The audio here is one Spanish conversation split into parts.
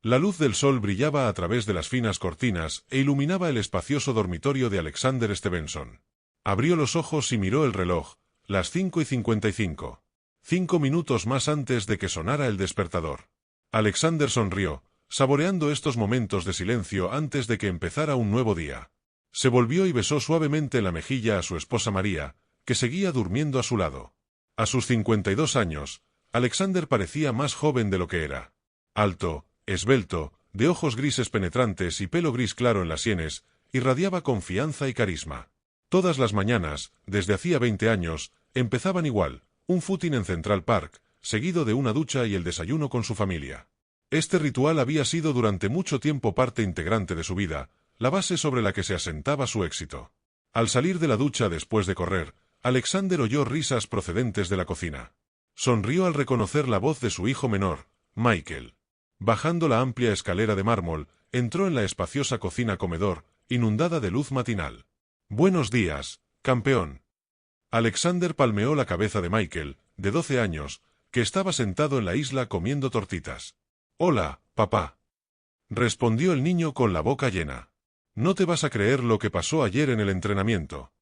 La luz del sol brillaba a través de las finas cortinas e iluminaba el espacioso dormitorio de Alexander Stevenson. Abrió los ojos y miró el reloj, las 5:55. 5 minutos más antes de que sonara el despertador. Alexander sonrió, saboreando estos momentos de silencio antes de que empezara un nuevo día. Se volvió y besó suavemente en la mejilla a su esposa María, que seguía durmiendo a su lado. A sus 52 años, Alexander parecía más joven de lo que era. Alto, esbelto, de ojos grises penetrantes y pelo gris claro en las sienes, irradiaba confianza y carisma. Todas las mañanas, desde hacía 20 años, empezaban igual, un footing en Central Park, seguido de una ducha y el desayuno con su familia. Este ritual había sido durante mucho tiempo parte integrante de su vida, la base sobre la que se asentaba su éxito. Al salir de la ducha después de correr, Alexander oyó risas procedentes de la cocina. Sonrió al reconocer la voz de su hijo menor, Michael. Bajando la amplia escalera de mármol, entró en la espaciosa cocina-comedor, inundada de luz matinal. «Buenos días, campeón». Alexander palmeó la cabeza de Michael, de 12 años, que estaba sentado en la isla comiendo tortitas. «Hola, papá», respondió el niño con la boca llena. «No te vas a creer lo que pasó ayer en el entrenamiento».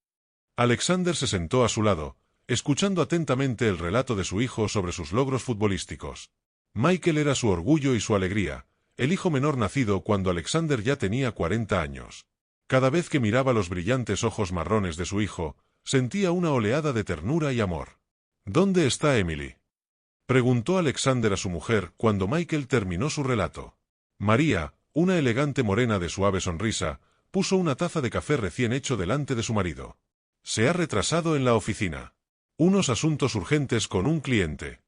Alexander se sentó a su lado, escuchando atentamente el relato de su hijo sobre sus logros futbolísticos. Michael era su orgullo y su alegría, el hijo menor nacido cuando Alexander ya tenía 40 años. Cada vez que miraba los brillantes ojos marrones de su hijo, sentía una oleada de ternura y amor. «¿Dónde está Emily?», preguntó Alexander a su mujer cuando Michael terminó su relato. María, una elegante morena de suave sonrisa, puso una taza de café recién hecho delante de su marido. «Se ha retrasado en la oficina. Unos asuntos urgentes con un cliente».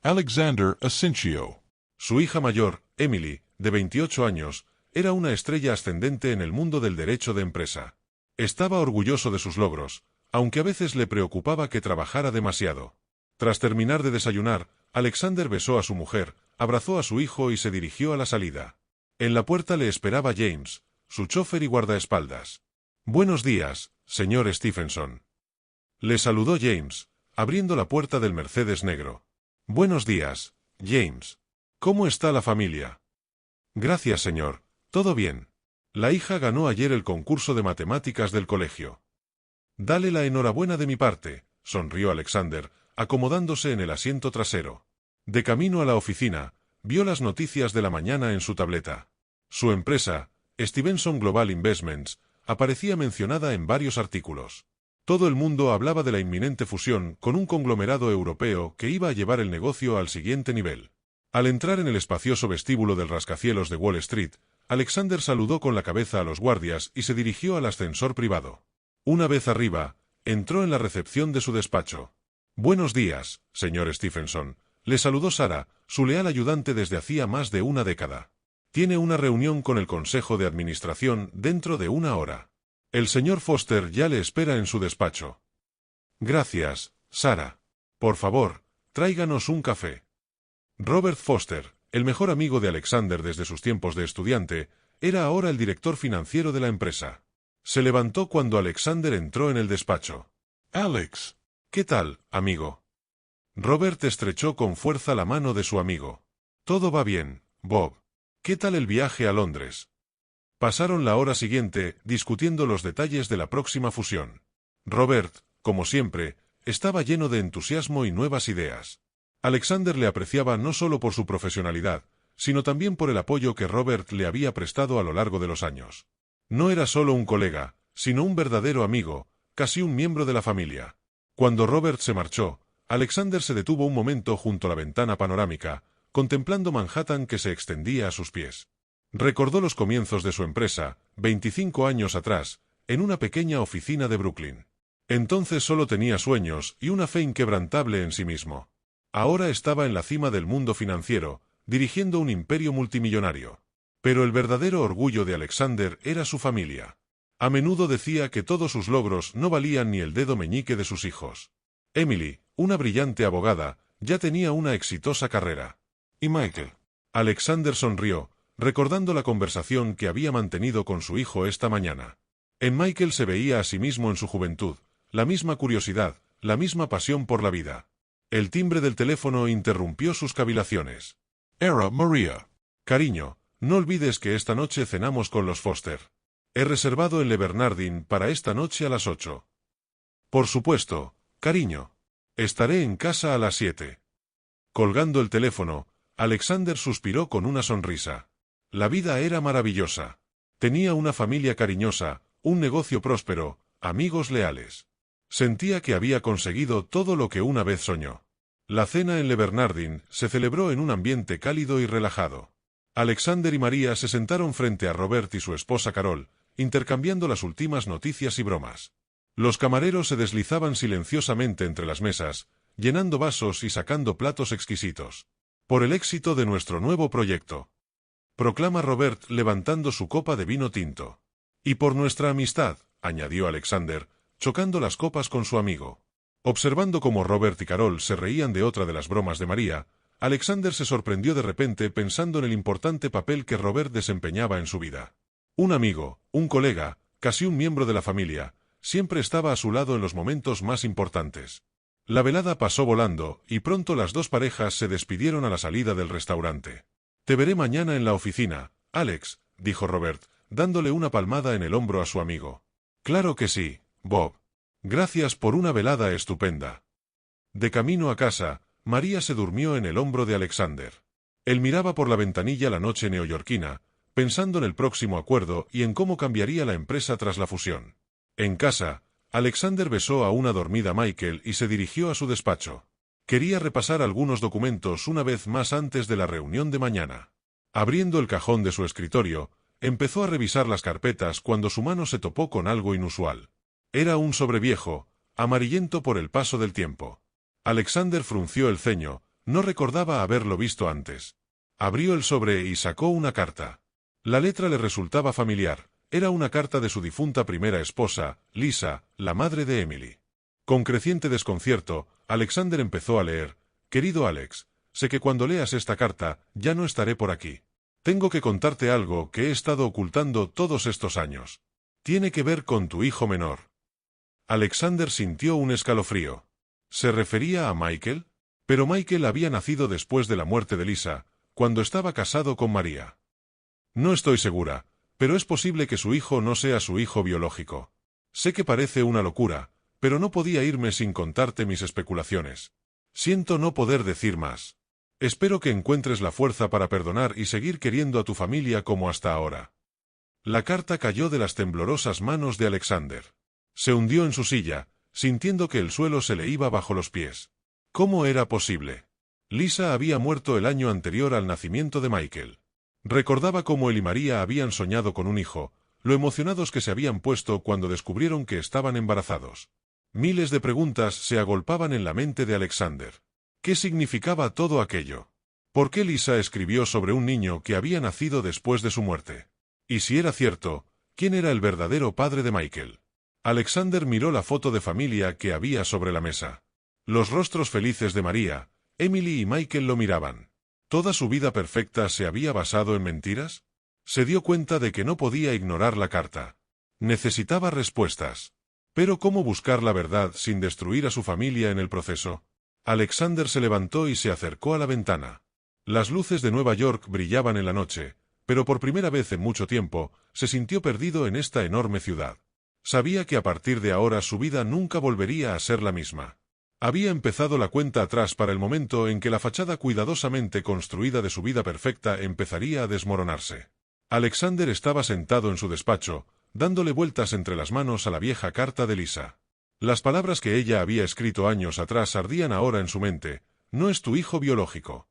Alexander Asincio. Su hija mayor, Emily, de 28 años, era una estrella ascendente en el mundo del derecho de empresa. Estaba orgulloso de sus logros, aunque a veces le preocupaba que trabajara demasiado. Tras terminar de desayunar, Alexander besó a su mujer, abrazó a su hijo y se dirigió a la salida. En la puerta le esperaba James, su chofer y guardaespaldas. «Buenos días, señor Stephenson». Le saludó James, abriendo la puerta del Mercedes negro. «Buenos días, James. ¿Cómo está la familia?» «Gracias, señor. Todo bien. La hija ganó ayer el concurso de matemáticas del colegio». «Dale la enhorabuena de mi parte», sonrió Alexander, acomodándose en el asiento trasero. De camino a la oficina, vio las noticias de la mañana en su tableta. Su empresa, Stevenson Global Investments, aparecía mencionada en varios artículos. Todo el mundo hablaba de la inminente fusión con un conglomerado europeo que iba a llevar el negocio al siguiente nivel. Al entrar en el espacioso vestíbulo del rascacielos de Wall Street, Alexander saludó con la cabeza a los guardias y se dirigió al ascensor privado. Una vez arriba, entró en la recepción de su despacho. «Buenos días, señor Stephenson», le saludó Sara, su leal ayudante desde hacía más de una década. «Tiene una reunión con el Consejo de Administración dentro de una hora. El señor Foster ya le espera en su despacho». «Gracias, Sara. Por favor, tráiganos un café». Robert Foster, el mejor amigo de Alexander desde sus tiempos de estudiante, era ahora el director financiero de la empresa. Se levantó cuando Alexander entró en el despacho. «Alex, ¿qué tal, amigo?» Robert estrechó con fuerza la mano de su amigo. «Todo va bien, Bob. ¿Qué tal el viaje a Londres?» Pasaron la hora siguiente discutiendo los detalles de la próxima fusión. Robert, como siempre, estaba lleno de entusiasmo y nuevas ideas. Alexander le apreciaba no solo por su profesionalidad, sino también por el apoyo que Robert le había prestado a lo largo de los años. No era solo un colega, sino un verdadero amigo, casi un miembro de la familia. Cuando Robert se marchó, Alexander se detuvo un momento junto a la ventana panorámica, contemplando Manhattan que se extendía a sus pies. Recordó los comienzos de su empresa, 25 años atrás, en una pequeña oficina de Brooklyn. Entonces solo tenía sueños y una fe inquebrantable en sí mismo. Ahora estaba en la cima del mundo financiero, dirigiendo un imperio multimillonario. Pero el verdadero orgullo de Alexander era su familia. A menudo decía que todos sus logros no valían ni el dedo meñique de sus hijos. Emily, una brillante abogada, ya tenía una exitosa carrera. ¿Y Michael? Alexander sonrió, recordando la conversación que había mantenido con su hijo esta mañana. En Michael se veía a sí mismo en su juventud, la misma curiosidad, la misma pasión por la vida. El timbre del teléfono interrumpió sus cavilaciones. «Era María». Cariño, no olvides que esta noche cenamos con los Foster. He reservado en Le Bernardin para esta noche a las 8. Por supuesto, cariño. Estaré en casa a las 7. Colgando el teléfono, Alexander suspiró con una sonrisa. La vida era maravillosa. Tenía una familia cariñosa, un negocio próspero, amigos leales. Sentía que había conseguido todo lo que una vez soñó. La cena en Le Bernardin se celebró en un ambiente cálido y relajado. Alexander y María se sentaron frente a Robert y su esposa Carol, intercambiando las últimas noticias y bromas. Los camareros se deslizaban silenciosamente entre las mesas, llenando vasos y sacando platos exquisitos. Por el éxito de nuestro nuevo proyecto, proclama Robert levantando su copa de vino tinto. Y por nuestra amistad, añadió Alexander, chocando las copas con su amigo. Observando cómo Robert y Carol se reían de otra de las bromas de María, Alexander se sorprendió de repente pensando en el importante papel que Robert desempeñaba en su vida. Un amigo, un colega, casi un miembro de la familia, siempre estaba a su lado en los momentos más importantes. La velada pasó volando, y pronto las dos parejas se despidieron a la salida del restaurante. Te veré mañana en la oficina, Alex, dijo Robert, dándole una palmada en el hombro a su amigo. Claro que sí, Bob. Gracias por una velada estupenda. De camino a casa, María se durmió en el hombro de Alexander. Él miraba por la ventanilla la noche neoyorquina, pensando en el próximo acuerdo y en cómo cambiaría la empresa tras la fusión. En casa, Alexander besó a una dormida Michael y se dirigió a su despacho. Quería repasar algunos documentos una vez más antes de la reunión de mañana. Abriendo el cajón de su escritorio, empezó a revisar las carpetas cuando su mano se topó con algo inusual. Era un sobre viejo, amarillento por el paso del tiempo. Alexander frunció el ceño, no recordaba haberlo visto antes. Abrió el sobre y sacó una carta. La letra le resultaba familiar. Era una carta de su difunta primera esposa, Lisa, la madre de Emily. Con creciente desconcierto, Alexander empezó a leer: Querido Alex, sé que cuando leas esta carta, ya no estaré por aquí. Tengo que contarte algo que he estado ocultando todos estos años. Tiene que ver con tu hijo menor. Alexander sintió un escalofrío. ¿Se refería a Michael? Pero Michael había nacido después de la muerte de Lisa, cuando estaba casado con María. No estoy segura, pero es posible que su hijo no sea su hijo biológico. Sé que parece una locura, pero no podía irme sin contarte mis especulaciones. Siento no poder decir más. Espero que encuentres la fuerza para perdonar y seguir queriendo a tu familia como hasta ahora. La carta cayó de las temblorosas manos de Alexander. Se hundió en su silla, sintiendo que el suelo se le iba bajo los pies. ¿Cómo era posible? Lisa había muerto el año anterior al nacimiento de Michael. Recordaba cómo él y María habían soñado con un hijo, lo emocionados que se habían puesto cuando descubrieron que estaban embarazados. Miles de preguntas se agolpaban en la mente de Alexander. ¿Qué significaba todo aquello? ¿Por qué Lisa escribió sobre un niño que había nacido después de su muerte? Y si era cierto, ¿quién era el verdadero padre de Michael? Alexander miró la foto de familia que había sobre la mesa. Los rostros felices de María, Emily y Michael lo miraban. ¿Toda su vida perfecta se había basado en mentiras? Se dio cuenta de que no podía ignorar la carta. Necesitaba respuestas. Pero ¿cómo buscar la verdad sin destruir a su familia en el proceso? Alexander se levantó y se acercó a la ventana. Las luces de Nueva York brillaban en la noche, pero por primera vez en mucho tiempo, se sintió perdido en esta enorme ciudad. Sabía que a partir de ahora su vida nunca volvería a ser la misma. Había empezado la cuenta atrás para el momento en que la fachada cuidadosamente construida de su vida perfecta empezaría a desmoronarse. Alexander estaba sentado en su despacho, dándole vueltas entre las manos a la vieja carta de Lisa. Las palabras que ella había escrito años atrás ardían ahora en su mente: no es tu hijo biológico.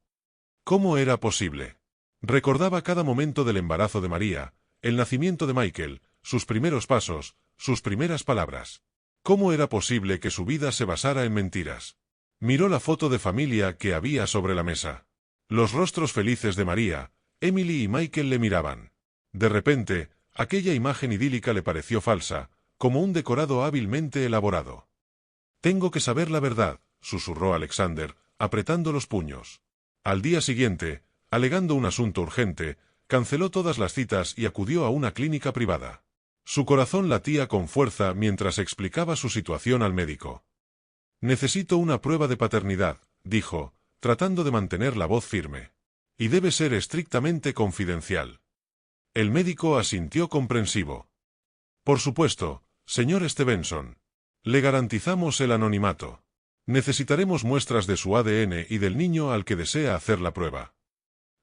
¿Cómo era posible? Recordaba cada momento del embarazo de María, el nacimiento de Michael, sus primeros pasos, sus primeras palabras. ¿Cómo era posible que su vida se basara en mentiras? Miró la foto de familia que había sobre la mesa. Los rostros felices de María, Emily y Michael le miraban. De repente, aquella imagen idílica le pareció falsa, como un decorado hábilmente elaborado. «Tengo que saber la verdad», susurró Alexander, apretando los puños. Al día siguiente, alegando un asunto urgente, canceló todas las citas y acudió a una clínica privada. Su corazón latía con fuerza mientras explicaba su situación al médico. «Necesito una prueba de paternidad», dijo, tratando de mantener la voz firme. y debe ser estrictamente confidencial. El médico asintió comprensivo. Por supuesto, señor Stevenson. Le garantizamos el anonimato. Necesitaremos muestras de su ADN y del niño al que desea hacer la prueba.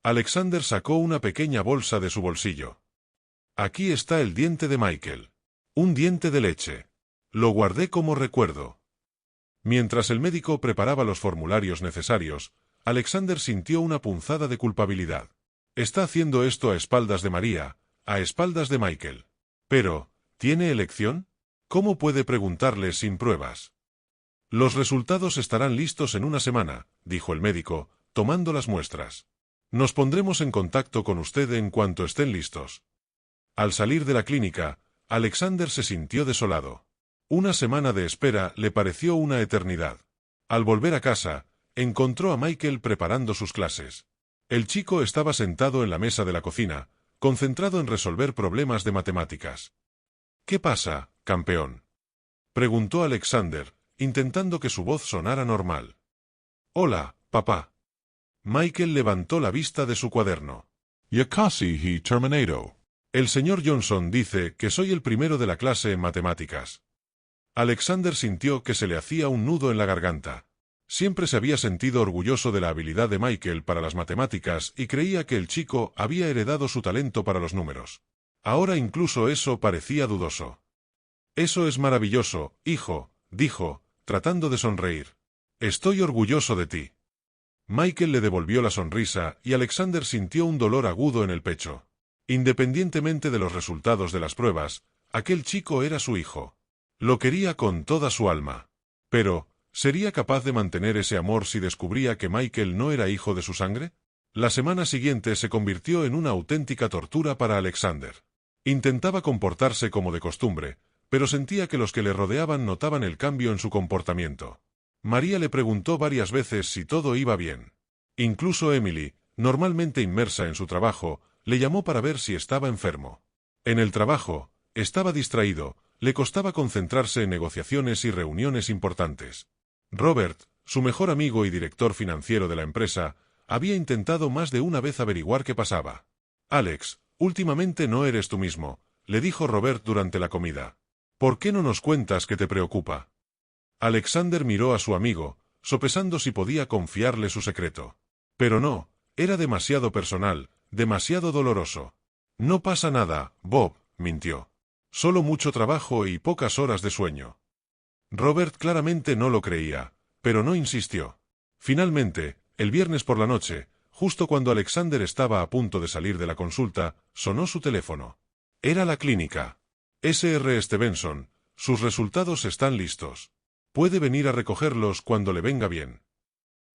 Alexander sacó una pequeña bolsa de su bolsillo. Aquí está el diente de Michael. Un diente de leche. Lo guardé como recuerdo. Mientras el médico preparaba los formularios necesarios, Alexander sintió una punzada de culpabilidad. Está haciendo esto a espaldas de María, a espaldas de Michael. Pero, ¿tiene elección? ¿Cómo puede preguntarle sin pruebas? Los resultados estarán listos en una semana, dijo el médico, tomando las muestras. Nos pondremos en contacto con usted en cuanto estén listos. Al salir de la clínica, Alexander se sintió desolado. Una semana de espera le pareció una eternidad. Al volver a casa, encontró a Michael preparando sus clases. El chico estaba sentado en la mesa de la cocina, concentrado en resolver problemas de matemáticas. ¿Qué pasa, campeón?, preguntó Alexander, intentando que su voz sonara normal. Hola, papá. Michael levantó la vista de su cuaderno. Ya casi he terminado. El señor Johnson dice que soy el primero de la clase en matemáticas. Alexander sintió que se le hacía un nudo en la garganta. Siempre se había sentido orgulloso de la habilidad de Michael para las matemáticas y creía que el chico había heredado su talento para los números. Ahora incluso eso parecía dudoso. Eso es maravilloso, hijo, dijo, tratando de sonreír. Estoy orgulloso de ti. Michael le devolvió la sonrisa y Alexander sintió un dolor agudo en el pecho. Independientemente de los resultados de las pruebas, aquel chico era su hijo. Lo quería con toda su alma. Pero, ¿sería capaz de mantener ese amor si descubría que Michael no era hijo de su sangre? La semana siguiente se convirtió en una auténtica tortura para Alexander. Intentaba comportarse como de costumbre, pero sentía que los que le rodeaban notaban el cambio en su comportamiento. María le preguntó varias veces si todo iba bien. Incluso Emily, normalmente inmersa en su trabajo, le llamó para ver si estaba enfermo. En el trabajo, estaba distraído, le costaba concentrarse en negociaciones y reuniones importantes. Robert, su mejor amigo y director financiero de la empresa, había intentado más de una vez averiguar qué pasaba. Alex, últimamente no eres tú mismo, le dijo Robert durante la comida. ¿Por qué no nos cuentas qué te preocupa? Alexander miró a su amigo, sopesando si podía confiarle su secreto. Pero no, era demasiado personal, demasiado doloroso. No pasa nada, Bob, mintió. Solo mucho trabajo y pocas horas de sueño. Robert claramente no lo creía, pero no insistió. Finalmente, el viernes por la noche, justo cuando Alexander estaba a punto de salir de la consulta, sonó su teléfono. Era la clínica. Sr. Stevenson, sus resultados están listos. Puede venir a recogerlos cuando le venga bien.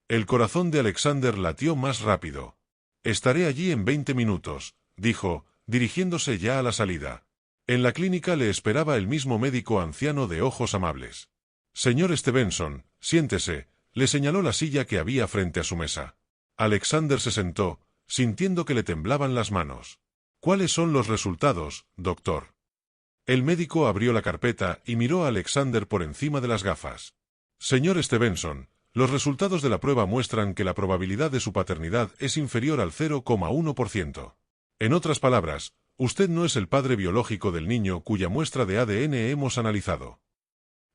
El corazón de Alexander latió más rápido. Estaré allí en 20 minutos, dijo, dirigiéndose ya a la salida. En la clínica le esperaba el mismo médico anciano de ojos amables. Señor Stevenson, siéntese, le señaló la silla que había frente a su mesa. Alexander se sentó, sintiendo que le temblaban las manos. ¿Cuáles son los resultados, doctor? El médico abrió la carpeta y miró a Alexander por encima de las gafas. Señor Stevenson, los resultados de la prueba muestran que la probabilidad de su paternidad es inferior al 0,1%. En otras palabras, usted no es el padre biológico del niño cuya muestra de ADN hemos analizado.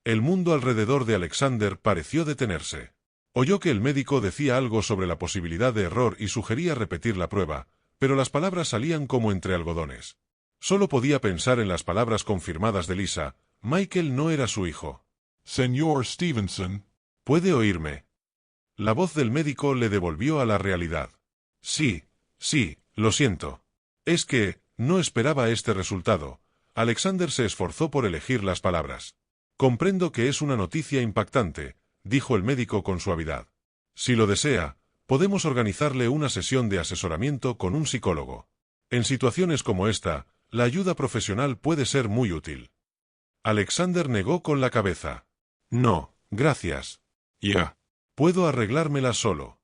El mundo alrededor de Alexander pareció detenerse. Oyó que el médico decía algo sobre la posibilidad de error y sugería repetir la prueba, pero las palabras salían como entre algodones. Solo podía pensar en las palabras confirmadas de Lisa. Michael no era su hijo. Señor Stevenson. ¿Puede oírme? La voz del médico le devolvió a la realidad. Sí, lo siento. Es que, no esperaba este resultado. Alexander se esforzó por elegir las palabras. Comprendo que es una noticia impactante, dijo el médico con suavidad. Si lo desea, podemos organizarle una sesión de asesoramiento con un psicólogo. En situaciones como esta, la ayuda profesional puede ser muy útil. Alexander negó con la cabeza. No, gracias. Ya. Puedo arreglármela solo.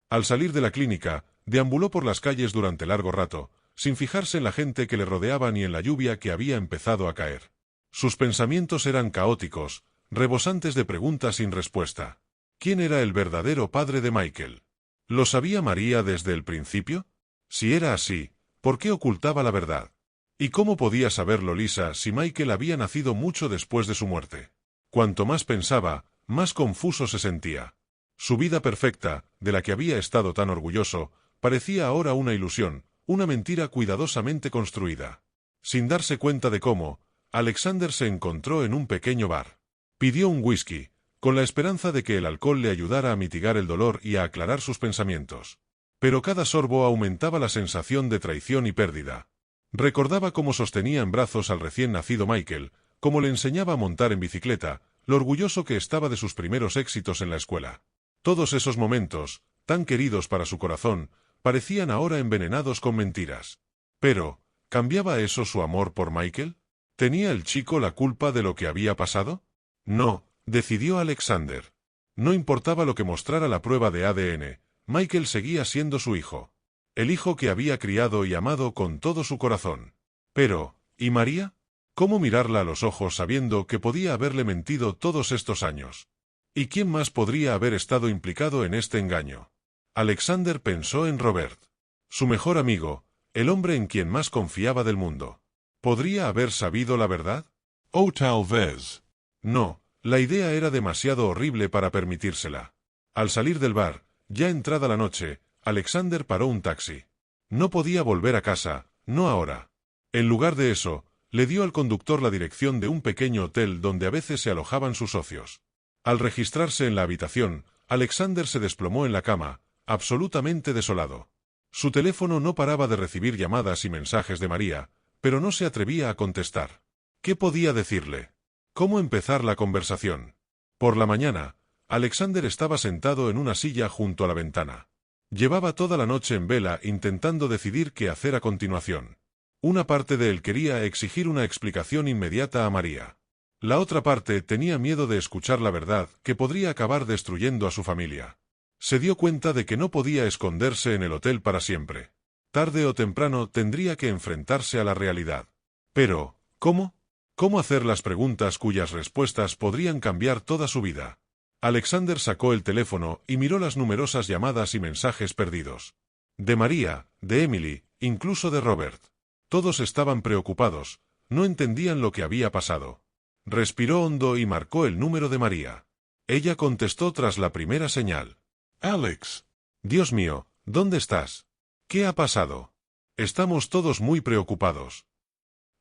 Al salir de la clínica, deambuló por las calles durante largo rato, sin fijarse en la gente que le rodeaba ni en la lluvia que había empezado a caer. Sus pensamientos eran caóticos, rebosantes de preguntas sin respuesta. ¿Quién era el verdadero padre de Michael? ¿Lo sabía María desde el principio? Si era así, ¿por qué ocultaba la verdad? ¿Y cómo podía saberlo Lisa si Michael había nacido mucho después de su muerte? Cuanto más pensaba, más confuso se sentía. Su vida perfecta, de la que había estado tan orgulloso, parecía ahora una ilusión, una mentira cuidadosamente construida. Sin darse cuenta de cómo, Alexander se encontró en un pequeño bar. Pidió un whisky, con la esperanza de que el alcohol le ayudara a mitigar el dolor y a aclarar sus pensamientos. Pero cada sorbo aumentaba la sensación de traición y pérdida. Recordaba cómo sostenía en brazos al recién nacido Michael, cómo le enseñaba a montar en bicicleta, lo orgulloso que estaba de sus primeros éxitos en la escuela. Todos esos momentos, tan queridos para su corazón, parecían ahora envenenados con mentiras. Pero, ¿cambiaba eso su amor por Michael? ¿Tenía el chico la culpa de lo que había pasado? No, decidió Alexander. No importaba lo que mostrara la prueba de ADN, Michael seguía siendo su hijo. El hijo que había criado y amado con todo su corazón. Pero, ¿y María? ¿Cómo mirarla a los ojos sabiendo que podía haberle mentido todos estos años? ¿Y quién más podría haber estado implicado en este engaño? Alexander pensó en Robert. Su mejor amigo, el hombre en quien más confiaba del mundo. ¿Podría haber sabido la verdad? O tal vez. No, la idea era demasiado horrible para permitírsela. Al salir del bar, ya entrada la noche, Alexander paró un taxi. No podía volver a casa, no ahora. En lugar de eso, le dio al conductor la dirección de un pequeño hotel donde a veces se alojaban sus socios. Al registrarse en la habitación, Alexander se desplomó en la cama, absolutamente desolado. Su teléfono no paraba de recibir llamadas y mensajes de María, pero no se atrevía a contestar. ¿Qué podía decirle? ¿Cómo empezar la conversación? Por la mañana, Alexander estaba sentado en una silla junto a la ventana. Llevaba toda la noche en vela intentando decidir qué hacer a continuación. Una parte de él quería exigir una explicación inmediata a María. La otra parte tenía miedo de escuchar la verdad que podría acabar destruyendo a su familia. Se dio cuenta de que no podía esconderse en el hotel para siempre. Tarde o temprano tendría que enfrentarse a la realidad. Pero, ¿cómo? ¿Cómo hacer las preguntas cuyas respuestas podrían cambiar toda su vida? Alexander sacó el teléfono y miró las numerosas llamadas y mensajes perdidos. De María, de Emily, incluso de Robert. Todos estaban preocupados, no entendían lo que había pasado. Respiró hondo y marcó el número de María. Ella contestó tras la primera señal. Alex. Dios mío, ¿dónde estás? ¿Qué ha pasado? Estamos todos muy preocupados.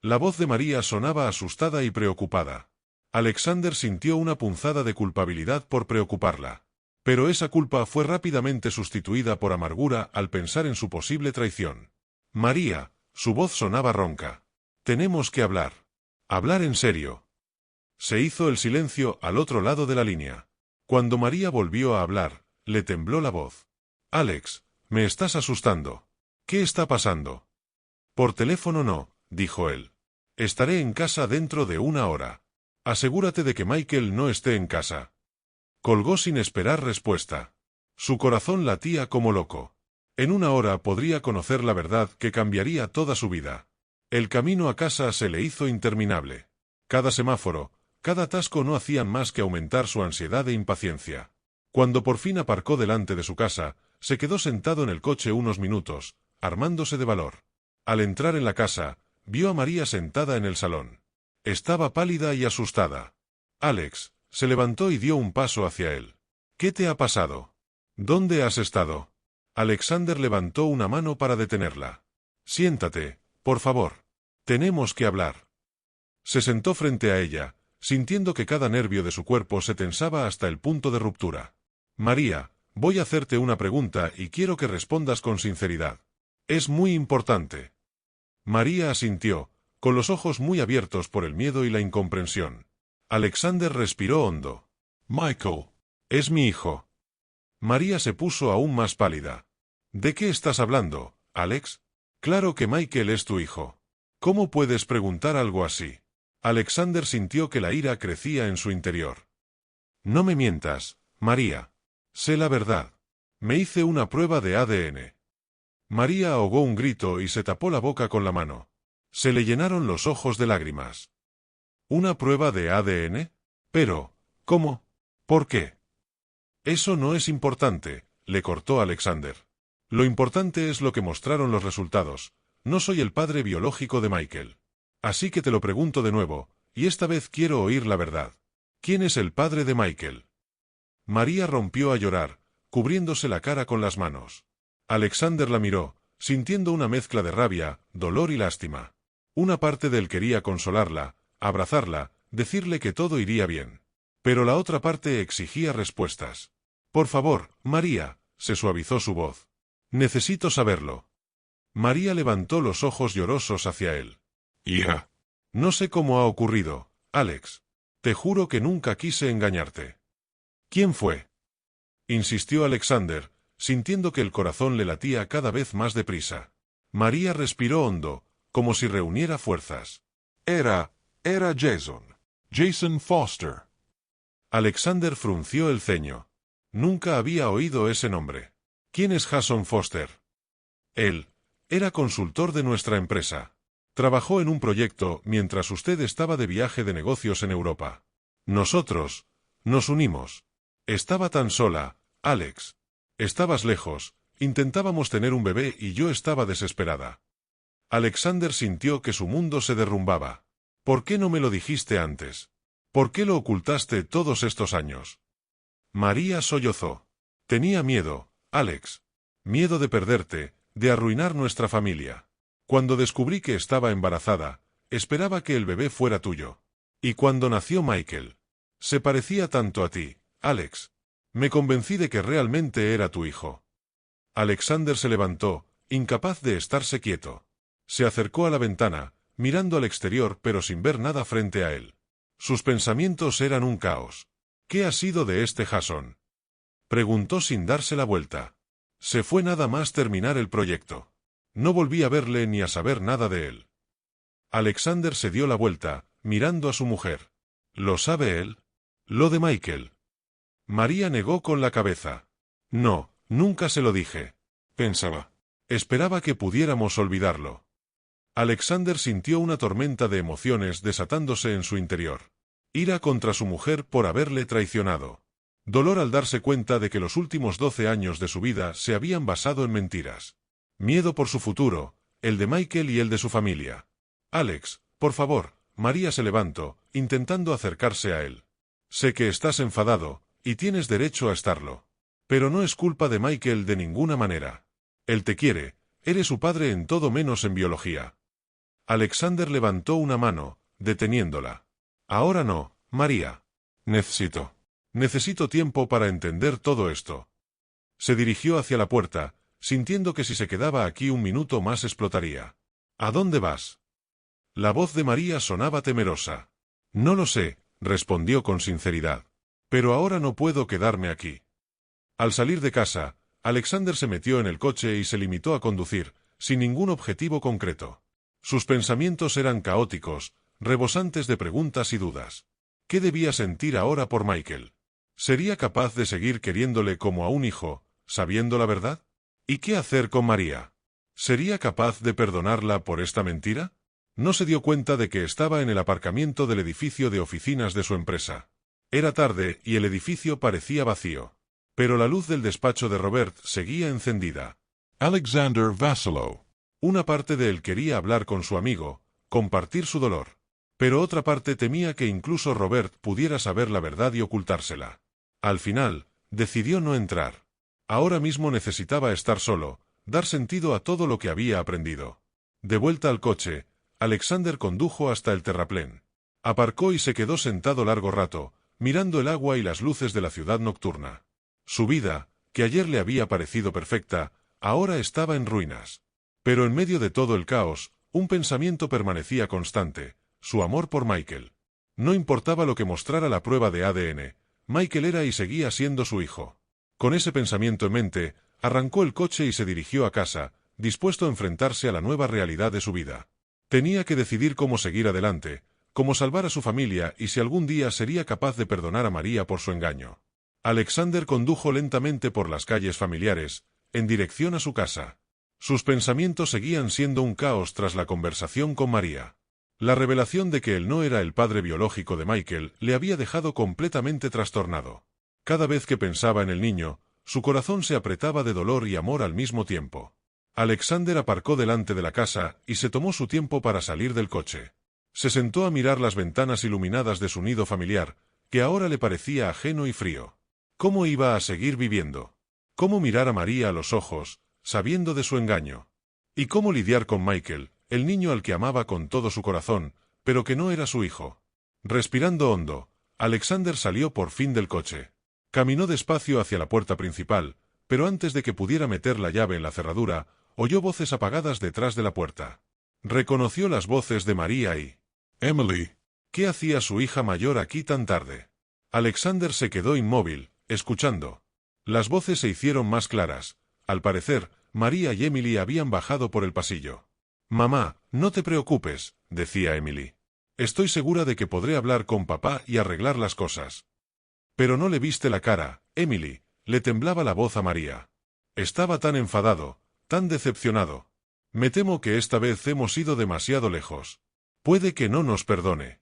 La voz de María sonaba asustada y preocupada. Alexander sintió una punzada de culpabilidad por preocuparla. Pero esa culpa fue rápidamente sustituida por amargura al pensar en su posible traición. María, su voz sonaba ronca. Tenemos que hablar. Hablar en serio. Se hizo el silencio al otro lado de la línea. Cuando María volvió a hablar, le tembló la voz. Alex, me estás asustando. ¿Qué está pasando? Por teléfono no, dijo él. Estaré en casa dentro de una hora. Asegúrate de que Michael no esté en casa. Colgó sin esperar respuesta. Su corazón latía como loco. En una hora podría conocer la verdad que cambiaría toda su vida. El camino a casa se le hizo interminable. Cada semáforo, cada atasco no hacían más que aumentar su ansiedad e impaciencia. Cuando por fin aparcó delante de su casa, se quedó sentado en el coche unos minutos, armándose de valor. Al entrar en la casa, vio a María sentada en el salón. Estaba pálida y asustada. Alex se levantó y dio un paso hacia él. ¿Qué te ha pasado? ¿Dónde has estado? Alexander levantó una mano para detenerla. Siéntate, por favor. Tenemos que hablar. Se sentó frente a ella, sintiendo que cada nervio de su cuerpo se tensaba hasta el punto de ruptura. María, voy a hacerte una pregunta y quiero que respondas con sinceridad. Es muy importante. María asintió, con los ojos muy abiertos por el miedo y la incomprensión. Alexander respiró hondo. Michael. Es mi hijo. María se puso aún más pálida. ¿De qué estás hablando, Alex? Claro que Michael es tu hijo. ¿Cómo puedes preguntar algo así? Alexander sintió que la ira crecía en su interior. No me mientas, María. Sé la verdad. Me hice una prueba de ADN. María ahogó un grito y se tapó la boca con la mano. Se le llenaron los ojos de lágrimas. ¿Una prueba de ADN? Pero, ¿cómo? ¿Por qué? Eso no es importante, le cortó Alexander. Lo importante es lo que mostraron los resultados. No soy el padre biológico de Michael. Así que te lo pregunto de nuevo, y esta vez quiero oír la verdad. ¿Quién es el padre de Michael? María rompió a llorar, cubriéndose la cara con las manos. Alexander la miró, sintiendo una mezcla de rabia, dolor y lástima. Una parte de él quería consolarla, abrazarla, decirle que todo iría bien. Pero la otra parte exigía respuestas. Por favor, María, se suavizó su voz. Necesito saberlo. María levantó los ojos llorosos hacia él. Hija. No sé cómo ha ocurrido, Alex. Te juro que nunca quise engañarte. ¿Quién fue? Insistió Alexander, sintiendo que el corazón le latía cada vez más deprisa. María respiró hondo, como si reuniera fuerzas. Era Jason. Jason Foster. Alexander frunció el ceño. Nunca había oído ese nombre. ¿Quién es Jason Foster? Él era consultor de nuestra empresa. Trabajó en un proyecto mientras usted estaba de viaje de negocios en Europa. Nosotros nos unimos. Estaba tan sola, Alex. Estabas lejos, intentábamos tener un bebé y yo estaba desesperada. Alexander sintió que su mundo se derrumbaba. ¿Por qué no me lo dijiste antes? ¿Por qué lo ocultaste todos estos años? María sollozó. Tenía miedo, Alex. Miedo de perderte, de arruinar nuestra familia. Cuando descubrí que estaba embarazada, esperaba que el bebé fuera tuyo. Y cuando nació Michael, se parecía tanto a ti, Alex. Me convencí de que realmente era tu hijo. Alexander se levantó, incapaz de estarse quieto. Se acercó a la ventana, mirando al exterior pero sin ver nada frente a él. Sus pensamientos eran un caos. ¿Qué ha sido de este Jason? Preguntó sin darse la vuelta. Se fue nada más terminar el proyecto. No volví a verle ni a saber nada de él. Alexander se dio la vuelta, mirando a su mujer. ¿Lo sabe él? Lo de Michael. María negó con la cabeza. No, nunca se lo dije. Pensaba. Esperaba que pudiéramos olvidarlo. Alexander sintió una tormenta de emociones desatándose en su interior. Ira contra su mujer por haberle traicionado. Dolor al darse cuenta de que los últimos 12 años de su vida se habían basado en mentiras. Miedo por su futuro, el de Michael y el de su familia. Alex, por favor, María se levantó, intentando acercarse a él. Sé que estás enfadado, y tienes derecho a estarlo. Pero no es culpa de Michael de ninguna manera. Él te quiere, eres su padre en todo menos en biología. Alexander levantó una mano, deteniéndola. Ahora no, María. Necesito tiempo para entender todo esto. Se dirigió hacia la puerta, sintiendo que si se quedaba aquí un minuto más explotaría. ¿A dónde vas? La voz de María sonaba temerosa. No lo sé, respondió con sinceridad. Pero ahora no puedo quedarme aquí. Al salir de casa, Alexander se metió en el coche y se limitó a conducir, sin ningún objetivo concreto. Sus pensamientos eran caóticos, rebosantes de preguntas y dudas. ¿Qué debía sentir ahora por Michael? ¿Sería capaz de seguir queriéndole como a un hijo, sabiendo la verdad? ¿Y qué hacer con María? ¿Sería capaz de perdonarla por esta mentira? No se dio cuenta de que estaba en el aparcamiento del edificio de oficinas de su empresa. Era tarde y el edificio parecía vacío. Pero la luz del despacho de Robert seguía encendida. Alexander Vassallo. Una parte de él quería hablar con su amigo, compartir su dolor. Pero otra parte temía que incluso Robert pudiera saber la verdad y ocultársela. Al final, decidió no entrar. Ahora mismo necesitaba estar solo, dar sentido a todo lo que había aprendido. De vuelta al coche, Alexander condujo hasta el terraplén. Aparcó y se quedó sentado largo rato, mirando el agua y las luces de la ciudad nocturna. Su vida, que ayer le había parecido perfecta, ahora estaba en ruinas. Pero en medio de todo el caos, un pensamiento permanecía constante: su amor por Michael. No importaba lo que mostrara la prueba de ADN, Michael era y seguía siendo su hijo. Con ese pensamiento en mente, arrancó el coche y se dirigió a casa, dispuesto a enfrentarse a la nueva realidad de su vida. Tenía que decidir cómo seguir adelante, cómo salvar a su familia y si algún día sería capaz de perdonar a María por su engaño. Alexander condujo lentamente por las calles familiares, en dirección a su casa. Sus pensamientos seguían siendo un caos tras la conversación con María. La revelación de que él no era el padre biológico de Michael le había dejado completamente trastornado. Cada vez que pensaba en el niño, Su corazón se apretaba de dolor y amor al mismo tiempo. Alexander aparcó delante de la casa y se tomó su tiempo para salir del coche. Se sentó a mirar las ventanas iluminadas de su nido familiar, que ahora le parecía ajeno y frío. ¿Cómo iba a seguir viviendo? ¿Cómo mirar a María a los ojos, sabiendo de su engaño? ¿Y cómo lidiar con Michael, el niño al que amaba con todo su corazón, pero que no era su hijo? Respirando hondo, Alexander salió por fin del coche. Caminó despacio hacia la puerta principal, pero antes de que pudiera meter la llave en la cerradura, oyó voces apagadas detrás de la puerta. Reconoció las voces de María y Emily. ¿qué hacía su hija mayor aquí tan tarde? Alexander se quedó inmóvil, escuchando. Las voces se hicieron más claras. Al parecer, María y Emily habían bajado por el pasillo. «Mamá, no te preocupes», decía Emily. «Estoy segura de que podré hablar con papá y arreglar las cosas». Pero no le viste la cara, Emily, le temblaba la voz a María. Estaba tan enfadado, tan decepcionado. Me temo que esta vez hemos ido demasiado lejos. Puede que no nos perdone.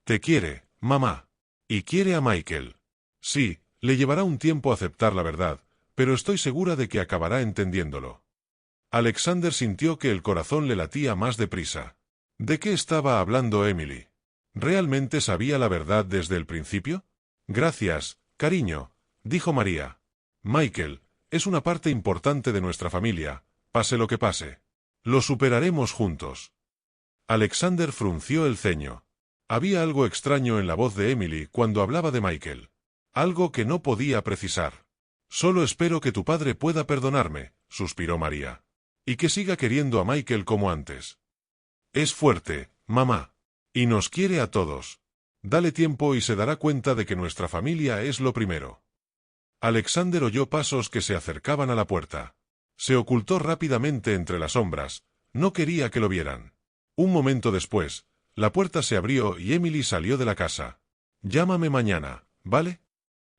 Te quiere, mamá. Y quiere a Michael. Sí, le llevará un tiempo aceptar la verdad, pero estoy segura de que acabará entendiéndolo. Alexander sintió que el corazón le latía más deprisa. ¿De qué estaba hablando Emily? ¿Realmente sabía la verdad desde el principio? Gracias, cariño, dijo María. Michael, es una parte importante de nuestra familia, pase lo que pase. Lo superaremos juntos. Alexander frunció el ceño. Había algo extraño en la voz de Emily cuando hablaba de Michael. Algo que no podía precisar. Solo espero que tu padre pueda perdonarme, suspiró María. Y que siga queriendo a Michael como antes. Es fuerte, mamá. Y nos quiere a todos. Dale tiempo y se dará cuenta de que nuestra familia es lo primero. Alexander oyó pasos que se acercaban a la puerta. Se ocultó rápidamente entre las sombras. No quería que lo vieran. Un momento después, la puerta se abrió y Emily salió de la casa. Llámame mañana, ¿vale?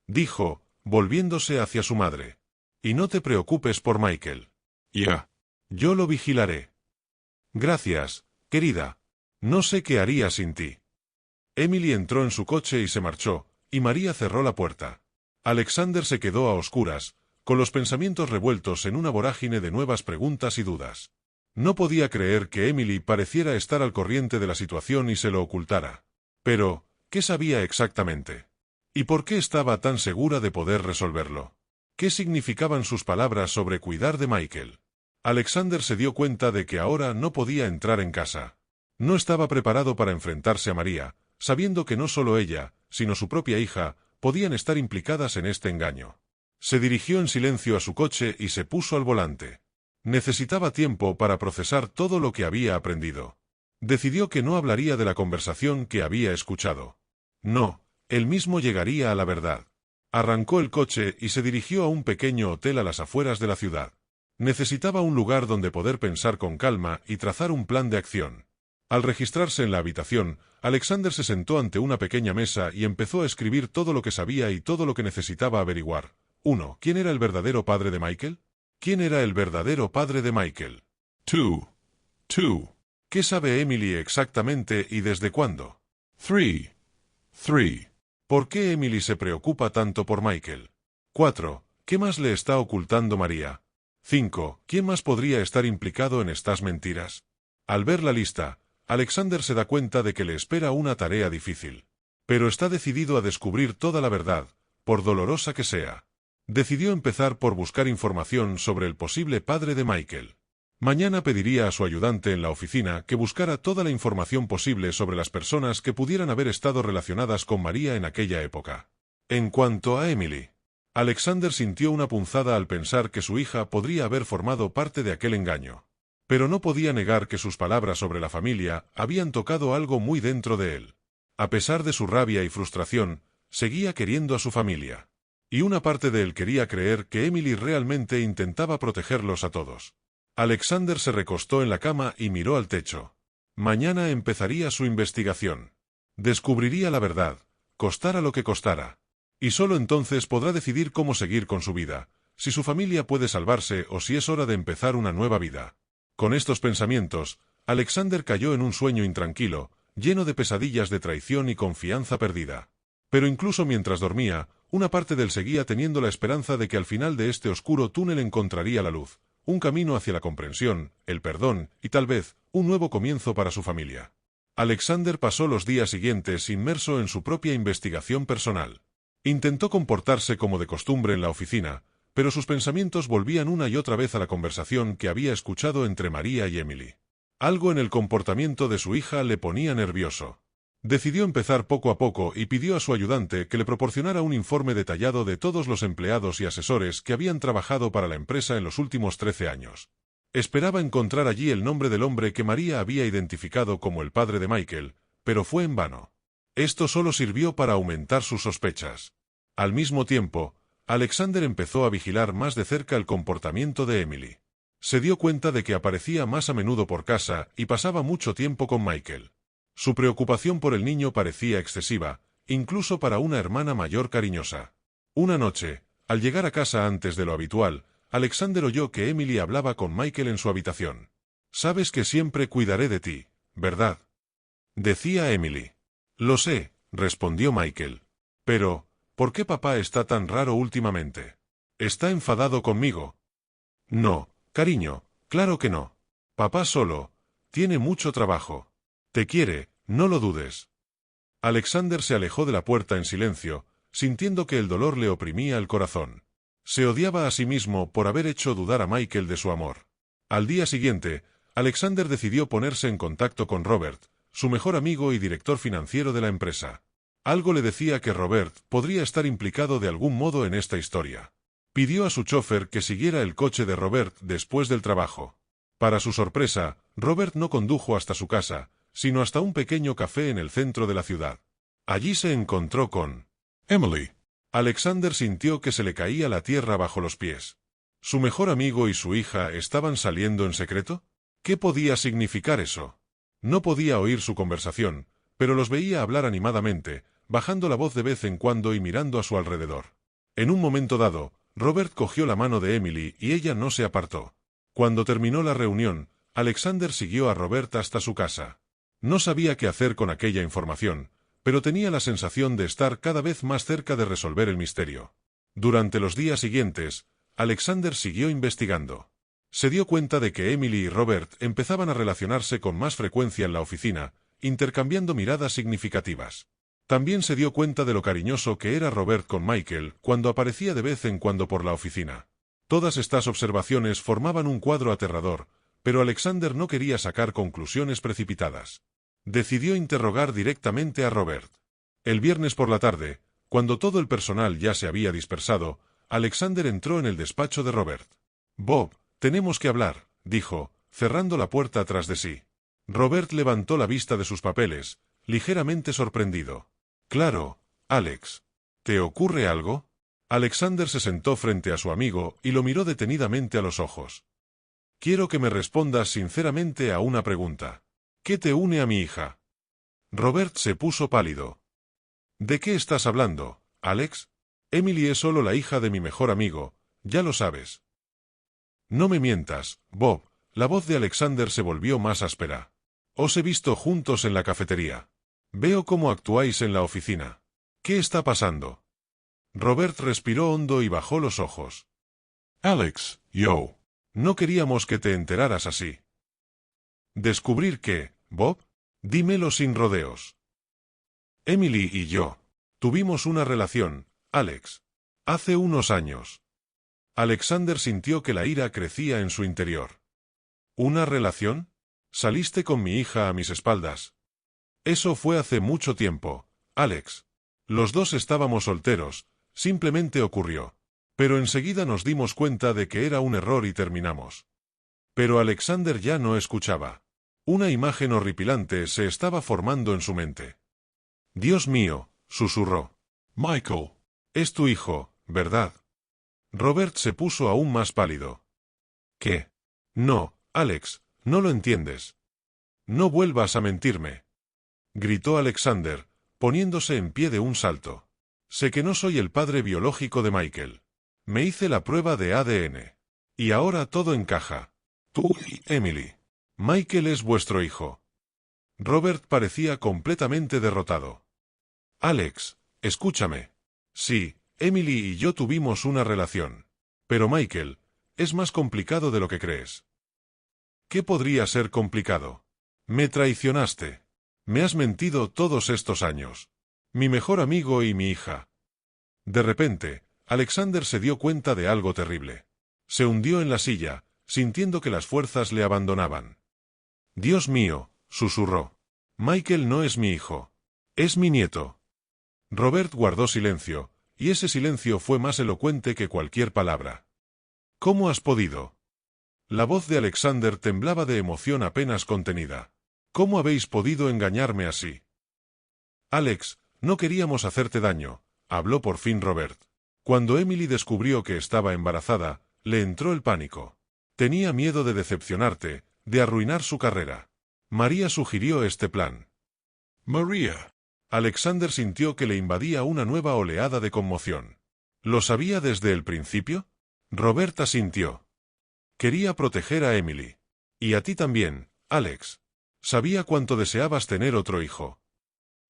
Dijo, volviéndose hacia su madre. Y no te preocupes por Michael. Ya. Yo lo vigilaré. Gracias, querida. No sé qué haría sin ti. Emily entró en su coche y se marchó, y María cerró la puerta. Alexander se quedó a oscuras, con los pensamientos revueltos en una vorágine de nuevas preguntas y dudas. No podía creer que Emily pareciera estar al corriente de la situación y se lo ocultara. Pero, ¿qué sabía exactamente? ¿Y por qué estaba tan segura de poder resolverlo? ¿Qué significaban sus palabras sobre cuidar de Michael? Alexander se dio cuenta de que ahora no podía entrar en casa. No estaba preparado para enfrentarse a María, sabiendo que no solo ella, sino su propia hija, podían estar implicadas en este engaño. Se dirigió en silencio a su coche y se puso al volante. Necesitaba tiempo para procesar todo lo que había aprendido. Decidió que no hablaría de la conversación que había escuchado. No, él mismo llegaría a la verdad. Arrancó el coche y se dirigió a un pequeño hotel a las afueras de la ciudad. Necesitaba un lugar donde poder pensar con calma y trazar un plan de acción. Al registrarse en la habitación, Alexander se sentó ante una pequeña mesa y empezó a escribir todo lo que sabía y todo lo que necesitaba averiguar. 1. ¿Quién era el verdadero padre de Michael? ¿Quién era el verdadero padre de Michael? 2. ¿Qué sabe Emily exactamente y desde cuándo? 3. ¿Por qué Emily se preocupa tanto por Michael? 4. ¿Qué más le está ocultando María? 5. ¿Quién más podría estar implicado en estas mentiras? Al ver la lista, Alexander se da cuenta de que le espera una tarea difícil. Pero está decidido a descubrir toda la verdad, por dolorosa que sea. Decidió empezar por buscar información sobre el posible padre de Michael. Mañana pediría a su ayudante en la oficina que buscara toda la información posible sobre las personas que pudieran haber estado relacionadas con María en aquella época. En cuanto a Emily, Alexander sintió una punzada al pensar que su hija podría haber formado parte de aquel engaño. Pero no podía negar que sus palabras sobre la familia habían tocado algo muy dentro de él. A pesar de su rabia y frustración, seguía queriendo a su familia. Y una parte de él quería creer que Emily realmente intentaba protegerlos a todos. Alexander se recostó en la cama y miró al techo. Mañana empezaría su investigación. Descubriría la verdad, costara lo que costara. Y solo entonces podrá decidir cómo seguir con su vida, si su familia puede salvarse o si es hora de empezar una nueva vida. Con estos pensamientos, Alexander cayó en un sueño intranquilo, lleno de pesadillas de traición y confianza perdida. Pero incluso mientras dormía, Una parte de él seguía teniendo la esperanza de que al final de este oscuro túnel encontraría la luz, un camino hacia la comprensión, el perdón y tal vez, un nuevo comienzo para su familia. Alexander pasó los días siguientes inmerso en su propia investigación personal. Intentó comportarse como de costumbre en la oficina, pero sus pensamientos volvían una y otra vez a la conversación que había escuchado entre María y Emily. Algo en el comportamiento de su hija le ponía nervioso. Decidió empezar poco a poco y pidió a su ayudante que le proporcionara un informe detallado de todos los empleados y asesores que habían trabajado para la empresa en los últimos 13 años. Esperaba encontrar allí el nombre del hombre que María había identificado como el padre de Michael, pero fue en vano. Esto solo sirvió para aumentar sus sospechas. Al mismo tiempo, Alexander empezó a vigilar más de cerca el comportamiento de Emily. Se dio cuenta de que aparecía más a menudo por casa y pasaba mucho tiempo con Michael. Su preocupación por el niño parecía excesiva, incluso para una hermana mayor cariñosa. Una noche, al llegar a casa antes de lo habitual, Alexander oyó que Emily hablaba con Michael en su habitación. «Sabes que siempre cuidaré de ti, ¿verdad?», decía Emily. «Lo sé», respondió Michael. «Pero, ¿por qué papá está tan raro últimamente? ¿Está enfadado conmigo?» «No, cariño, claro que no. Papá solo tiene mucho trabajo. Te quiere, no lo dudes». Alexander se alejó de la puerta en silencio, sintiendo que el dolor le oprimía el corazón. Se odiaba a sí mismo por haber hecho dudar a Michael de su amor. Al día siguiente, Alexander decidió ponerse en contacto con Robert, su mejor amigo y director financiero de la empresa. Algo le decía que Robert podría estar implicado de algún modo en esta historia. Pidió a su chofer que siguiera el coche de Robert después del trabajo. Para su sorpresa, Robert no condujo hasta su casa, sino hasta un pequeño café en el centro de la ciudad. Allí se encontró con Emily. Alexander sintió que se le caía la tierra bajo los pies. ¿Su mejor amigo y su hija estaban saliendo en secreto? ¿Qué podía significar eso? No podía oír su conversación, pero los veía hablar animadamente, bajando la voz de vez en cuando y mirando a su alrededor. En un momento dado, Robert cogió la mano de Emily y ella no se apartó. Cuando terminó la reunión, Alexander siguió a Robert hasta su casa. No sabía qué hacer con aquella información, pero tenía la sensación de estar cada vez más cerca de resolver el misterio. Durante los días siguientes, Alexander siguió investigando. Se dio cuenta de que Emily y Robert empezaban a relacionarse con más frecuencia en la oficina, intercambiando miradas significativas. También se dio cuenta de lo cariñoso que era Robert con Michael cuando aparecía de vez en cuando por la oficina. Todas estas observaciones formaban un cuadro aterrador, pero Alexander no quería sacar conclusiones precipitadas. Decidió interrogar directamente a Robert. El viernes por la tarde, cuando todo el personal ya se había dispersado, Alexander entró en el despacho de Robert. «Bob, tenemos que hablar», dijo, cerrando la puerta tras de sí. Robert levantó la vista de sus papeles, ligeramente sorprendido. «Claro, Alex. ¿Te ocurre algo?» Alexander se sentó frente a su amigo y lo miró detenidamente a los ojos. «Quiero que me respondas sinceramente a una pregunta. ¿Qué te une a mi hija?» Robert se puso pálido. «¿De qué estás hablando, Alex? Emily es solo la hija de mi mejor amigo, ya lo sabes». «No me mientas, Bob», la voz de Alexander se volvió más áspera. «Os he visto juntos en la cafetería. Veo cómo actuáis en la oficina. ¿Qué está pasando?» Robert respiró hondo y bajó los ojos. Alex, yo. «No queríamos que te enteraras así». «¿Descubrir qué, Bob? Dímelo sin rodeos». «Emily y yo tuvimos una relación, Alex. Hace unos años». Alexander sintió que la ira crecía en su interior. «¿Una relación? Saliste con mi hija a mis espaldas». «Eso fue hace mucho tiempo, Alex. Los dos estábamos solteros, simplemente ocurrió. Pero enseguida nos dimos cuenta de que era un error y terminamos». Pero Alexander ya no escuchaba. Una imagen horripilante se estaba formando en su mente. «Dios mío», susurró. Michael. «Es tu hijo, ¿verdad?» Robert se puso aún más pálido. «¿Qué? No, Alex, no lo entiendes. No vuelvas a mentirme», gritó Alexander, poniéndose en pie de un salto. «Sé que no soy el padre biológico de Michael. Me hice la prueba de ADN. Y ahora todo encaja. Tú y Emily. Michael es vuestro hijo». Robert parecía completamente derrotado. «Alex, escúchame. Sí, Emily y yo tuvimos una relación. Pero Michael, es más complicado de lo que crees. ¿Qué podría ser complicado? Me traicionaste. Me has mentido todos estos años. Mi mejor amigo y mi hija. De repente, Alexander se dio cuenta de algo terrible. Se hundió en la silla, sintiendo que las fuerzas le abandonaban. Dios mío, susurró. Michael no es mi hijo. Es mi nieto. Robert guardó silencio, y ese silencio fue más elocuente que cualquier palabra. ¿Cómo has podido? La voz de Alexander temblaba de emoción apenas contenida. ¿Cómo habéis podido engañarme así? Alex, no queríamos hacerte daño, habló por fin Robert. Cuando Emily descubrió que estaba embarazada, le entró el pánico. Tenía miedo de decepcionarte, de arruinar su carrera. María sugirió este plan. Maria. Alexander sintió que le invadía una nueva oleada de conmoción. ¿Lo sabía desde el principio? Robert asintió. Quería proteger a Emily. Y a ti también, Alex. Sabía cuánto deseabas tener otro hijo.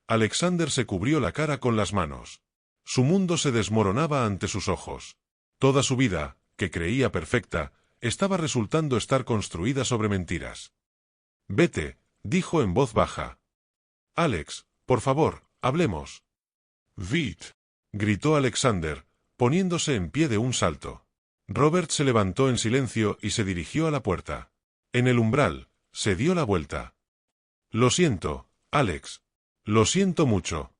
Alexander se cubrió la cara con las manos. Su mundo se desmoronaba ante sus ojos. Toda su vida, que creía perfecta, estaba resultando estar construida sobre mentiras. Vete, dijo en voz baja. Alex, por favor, hablemos. Vite. Gritó Alexander, poniéndose en pie de un salto. Robert se levantó en silencio y se dirigió a la puerta. En el umbral, se dio la vuelta. Lo siento, Alex. Lo siento mucho.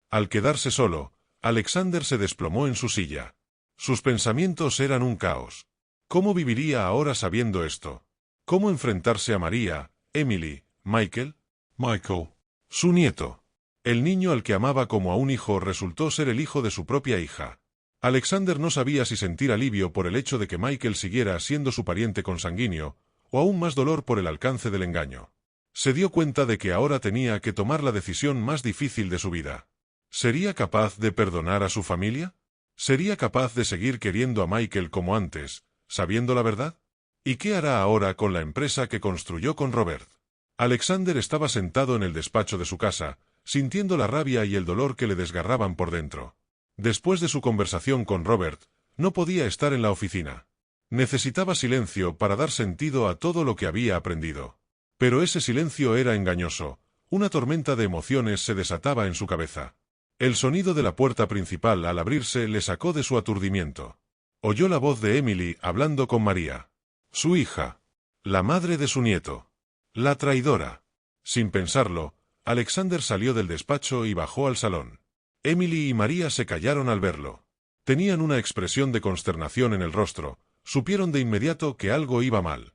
Al quedarse solo, Alexander se desplomó en su silla. Sus pensamientos eran un caos. ¿Cómo viviría ahora sabiendo esto? ¿Cómo enfrentarse a María, Emily, Michael? Michael. Su nieto. El niño al que amaba como a un hijo resultó ser el hijo de su propia hija. Alexander no sabía si sentir alivio por el hecho de que Michael siguiera siendo su pariente consanguíneo, o aún más dolor por el alcance del engaño. Se dio cuenta de que ahora tenía que tomar la decisión más difícil de su vida. ¿Sería capaz de perdonar a su familia? ¿Sería capaz de seguir queriendo a Michael como antes, sabiendo la verdad? ¿Y qué hará ahora con la empresa que construyó con Robert? Alexander estaba sentado en el despacho de su casa, sintiendo la rabia y el dolor que le desgarraban por dentro. Después de su conversación con Robert, no podía estar en la oficina. Necesitaba silencio para dar sentido a todo lo que había aprendido. Pero ese silencio era engañoso. Una tormenta de emociones se desataba en su cabeza. El sonido de la puerta principal al abrirse le sacó de su aturdimiento. Oyó la voz de Emily hablando con María. Su hija. La madre de su nieto. La traidora. Sin pensarlo, Alexander salió del despacho y bajó al salón. Emily y María se callaron al verlo. Tenían una expresión de consternación en el rostro. Supieron de inmediato que algo iba mal.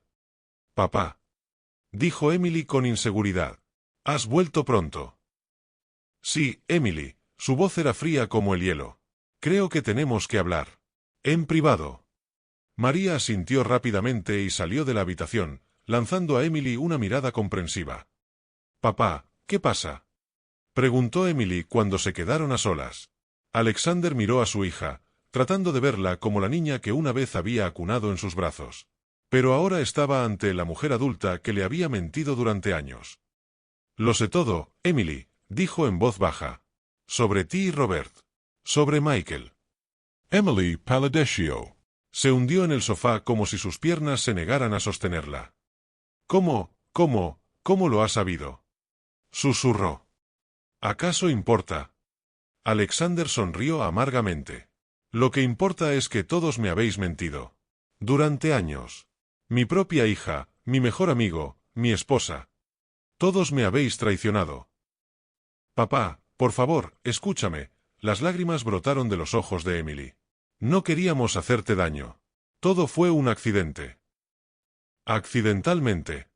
Papá. Dijo Emily con inseguridad. ¿Has vuelto pronto? Sí, Emily. Su voz era fría como el hielo. Creo que tenemos que hablar. En privado. María asintió rápidamente y salió de la habitación, lanzando a Emily una mirada comprensiva. Papá, ¿qué pasa? Preguntó Emily cuando se quedaron a solas. Alexander miró a su hija, tratando de verla como la niña que una vez había acunado en sus brazos. Pero ahora estaba ante la mujer adulta que le había mentido durante años. Lo sé todo, Emily, dijo en voz baja. Sobre ti y Robert. Sobre Michael. Emily pallideció. Se hundió en el sofá como si sus piernas se negaran a sostenerla. ¿Cómo lo has sabido? Susurró. ¿Acaso importa? Alexander sonrió amargamente. Lo que importa es que todos me habéis mentido. Durante años. Mi propia hija, mi mejor amigo, mi esposa. Todos me habéis traicionado. Papá, por favor, escúchame. Las lágrimas brotaron de los ojos de Emily. No queríamos hacerte daño. Todo fue un accidente. Accidentalmente.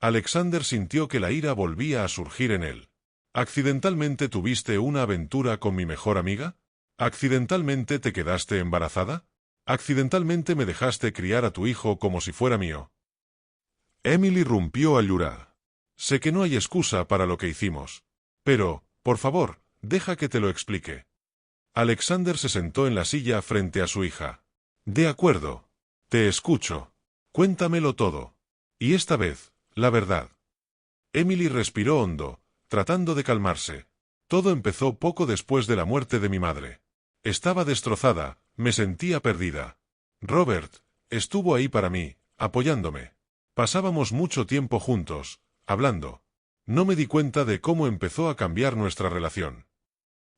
Alexander sintió que la ira volvía a surgir en él. ¿Accidentalmente tuviste una aventura con mi mejor amiga? ¿Accidentalmente te quedaste embarazada? ¿Accidentalmente me dejaste criar a tu hijo como si fuera mío? Emily rompió a llorar. Sé que no hay excusa para lo que hicimos. Pero, por favor, deja que te lo explique. Alexander se sentó en la silla frente a su hija. De acuerdo. Te escucho. Cuéntamelo todo. Y esta vez, la verdad. Emily respiró hondo, tratando de calmarse. Todo empezó poco después de la muerte de mi madre. Estaba destrozada, me sentía perdida. Robert estuvo ahí para mí, apoyándome. Pasábamos mucho tiempo juntos, hablando. No me di cuenta de cómo empezó a cambiar nuestra relación.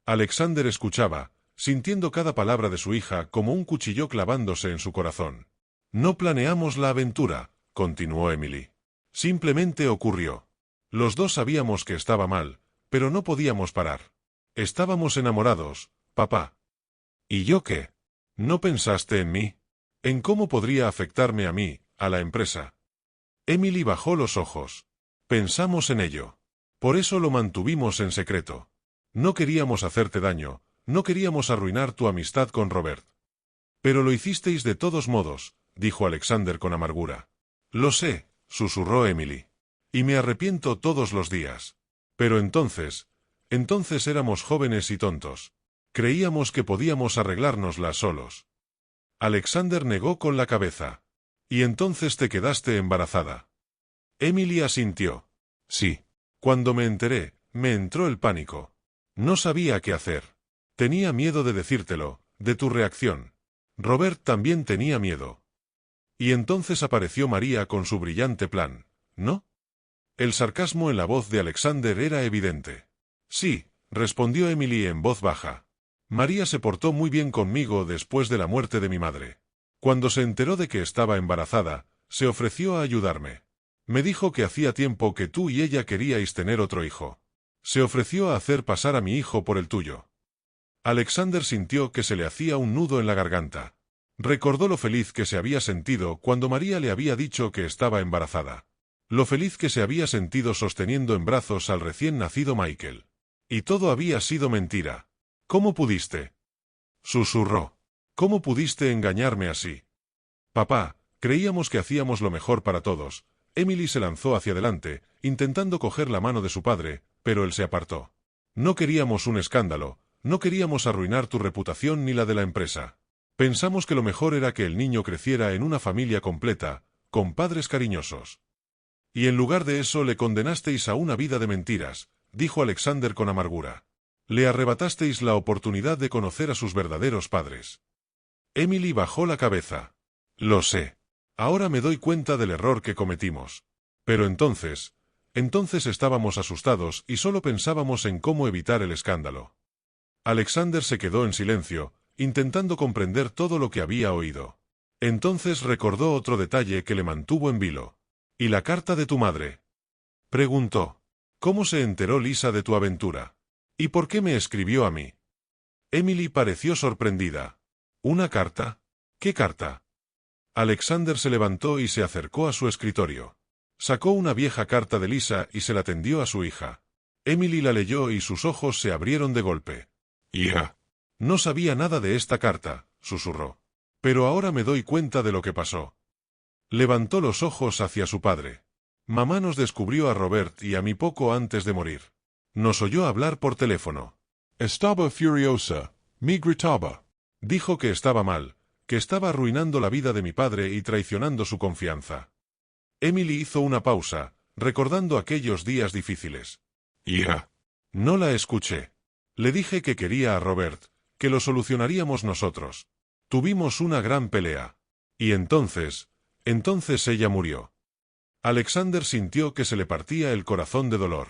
Alexander escuchaba, sintiendo cada palabra de su hija como un cuchillo clavándose en su corazón. No planeamos la aventura, continuó Emily. Simplemente ocurrió. Los dos sabíamos que estaba mal, pero no podíamos parar. Estábamos enamorados, papá. ¿Y yo qué? ¿No pensaste en mí? ¿En cómo podría afectarme a mí, a la empresa? Emily bajó los ojos. Pensamos en ello. Por eso lo mantuvimos en secreto. No queríamos hacerte daño, no queríamos arruinar tu amistad con Robert. Pero lo hicisteis de todos modos, dijo Alexander con amargura. Lo sé, susurró Emily. Y me arrepiento todos los días. Pero entonces éramos jóvenes y tontos. Creíamos que podíamos arreglárnoslas solos. Alexander negó con la cabeza. Y entonces te quedaste embarazada. Emily asintió. Sí. Cuando me enteré, me entró el pánico. No sabía qué hacer. Tenía miedo de decírtelo, de tu reacción. Robert también tenía miedo. Y entonces apareció María con su brillante plan, ¿no? El sarcasmo en la voz de Alexander era evidente. Sí, respondió Emily en voz baja. María se portó muy bien conmigo después de la muerte de mi madre. Cuando se enteró de que estaba embarazada, se ofreció a ayudarme. Me dijo que hacía tiempo que tú y ella queríais tener otro hijo. Se ofreció a hacer pasar a mi hijo por el tuyo. Alexander sintió que se le hacía un nudo en la garganta. Recordó lo feliz que se había sentido cuando María le había dicho que estaba embarazada. Lo feliz que se había sentido sosteniendo en brazos al recién nacido Michael. Y todo había sido mentira. ¿Cómo pudiste? Susurró. ¿Cómo pudiste engañarme así? Papá, creíamos que hacíamos lo mejor para todos. Emily se lanzó hacia adelante, intentando coger la mano de su padre, pero él se apartó. No queríamos un escándalo, no queríamos arruinar tu reputación ni la de la empresa. Pensamos que lo mejor era que el niño creciera en una familia completa, con padres cariñosos. Y en lugar de eso le condenasteis a una vida de mentiras, dijo Alexander con amargura. Le arrebatasteis la oportunidad de conocer a sus verdaderos padres. Emily bajó la cabeza. Lo sé. Ahora me doy cuenta del error que cometimos. Pero entonces estábamos asustados y solo pensábamos en cómo evitar el escándalo. Alexander se quedó en silencio, intentando comprender todo lo que había oído. Entonces recordó otro detalle que le mantuvo en vilo. ¿Y la carta de tu madre? Preguntó. ¿Cómo se enteró Lisa de tu aventura? ¿Y por qué me escribió a mí? Emily pareció sorprendida. ¿Una carta? ¿Qué carta? Alexander se levantó y se acercó a su escritorio. Sacó una vieja carta de Lisa y se la tendió a su hija. Emily la leyó y sus ojos se abrieron de golpe. «Hija». No sabía nada de esta carta, susurró. Pero ahora me doy cuenta de lo que pasó. Levantó los ojos hacia su padre. Mamá nos descubrió a Robert y a mí poco antes de morir. Nos oyó hablar por teléfono. Estaba furiosa, me gritaba. Dijo que estaba mal, que estaba arruinando la vida de mi padre y traicionando su confianza. Emily hizo una pausa, recordando aquellos días difíciles. Hija. No la escuché. Le dije que quería a Robert, que lo solucionaríamos nosotros. Tuvimos una gran pelea. Y entonces ella murió. Alexander sintió que se le partía el corazón de dolor.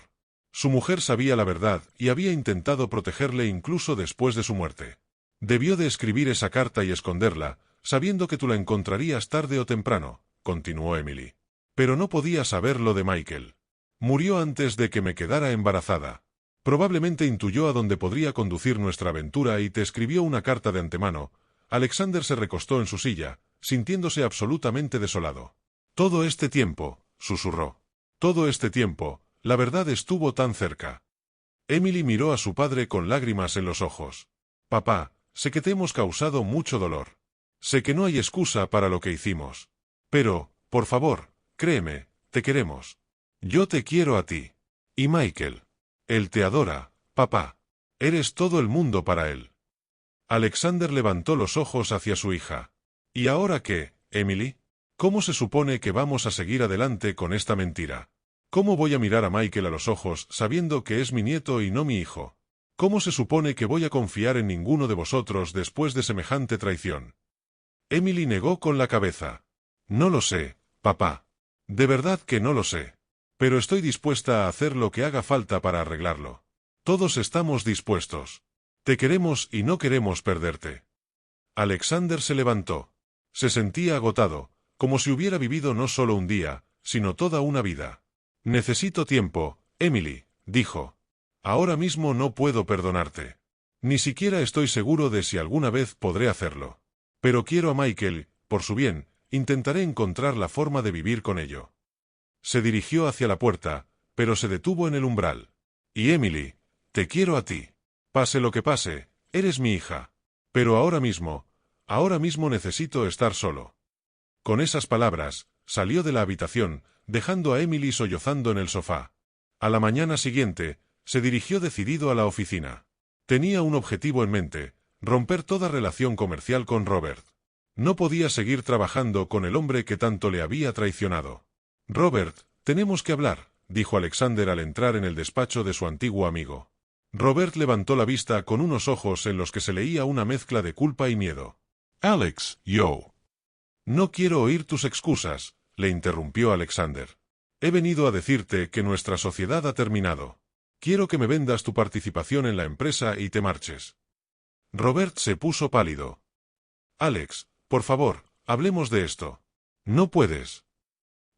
Su mujer sabía la verdad y había intentado protegerle incluso después de su muerte. Debió de escribir esa carta y esconderla, sabiendo que tú la encontrarías tarde o temprano, continuó Emily. Pero no podía saber lo de Michael. Murió antes de que me quedara embarazada. Probablemente intuyó a dónde podría conducir nuestra aventura y te escribió una carta de antemano. Alexander se recostó en su silla, sintiéndose absolutamente desolado. Todo este tiempo, susurró. Todo este tiempo, la verdad estuvo tan cerca. Emily miró a su padre con lágrimas en los ojos. Papá, sé que te hemos causado mucho dolor. Sé que no hay excusa para lo que hicimos. Pero, por favor, créeme, te queremos. Yo te quiero a ti. Y Michael. Él te adora, papá. Eres todo el mundo para él. Alexander levantó los ojos hacia su hija. ¿Y ahora qué, Emily? ¿Cómo se supone que vamos a seguir adelante con esta mentira? ¿Cómo voy a mirar a Michael a los ojos sabiendo que es mi nieto y no mi hijo? ¿Cómo se supone que voy a confiar en ninguno de vosotros después de semejante traición? Emily negó con la cabeza. No lo sé, papá. De verdad que no lo sé. Pero estoy dispuesta a hacer lo que haga falta para arreglarlo. Todos estamos dispuestos. Te queremos y no queremos perderte. Alexander se levantó. Se sentía agotado, como si hubiera vivido no solo un día, sino toda una vida. Necesito tiempo, Emily, dijo. Ahora mismo no puedo perdonarte. Ni siquiera estoy seguro de si alguna vez podré hacerlo. Pero quiero a Michael, por su bien, intentaré encontrar la forma de vivir con ello. Se dirigió hacia la puerta, pero se detuvo en el umbral. Y Emily, te quiero a ti. Pase lo que pase, eres mi hija. Pero ahora mismo necesito estar solo. Con esas palabras, salió de la habitación, dejando a Emily sollozando en el sofá. A la mañana siguiente, se dirigió decidido a la oficina. Tenía un objetivo en mente: romper toda relación comercial con Robert. No podía seguir trabajando con el hombre que tanto le había traicionado. Robert, tenemos que hablar, dijo Alexander al entrar en el despacho de su antiguo amigo. Robert levantó la vista con unos ojos en los que se leía una mezcla de culpa y miedo. Alex, yo. No quiero oír tus excusas, le interrumpió Alexander. He venido a decirte que nuestra sociedad ha terminado. Quiero que me vendas tu participación en la empresa y te marches. Robert se puso pálido. Alex, por favor, hablemos de esto. No puedes.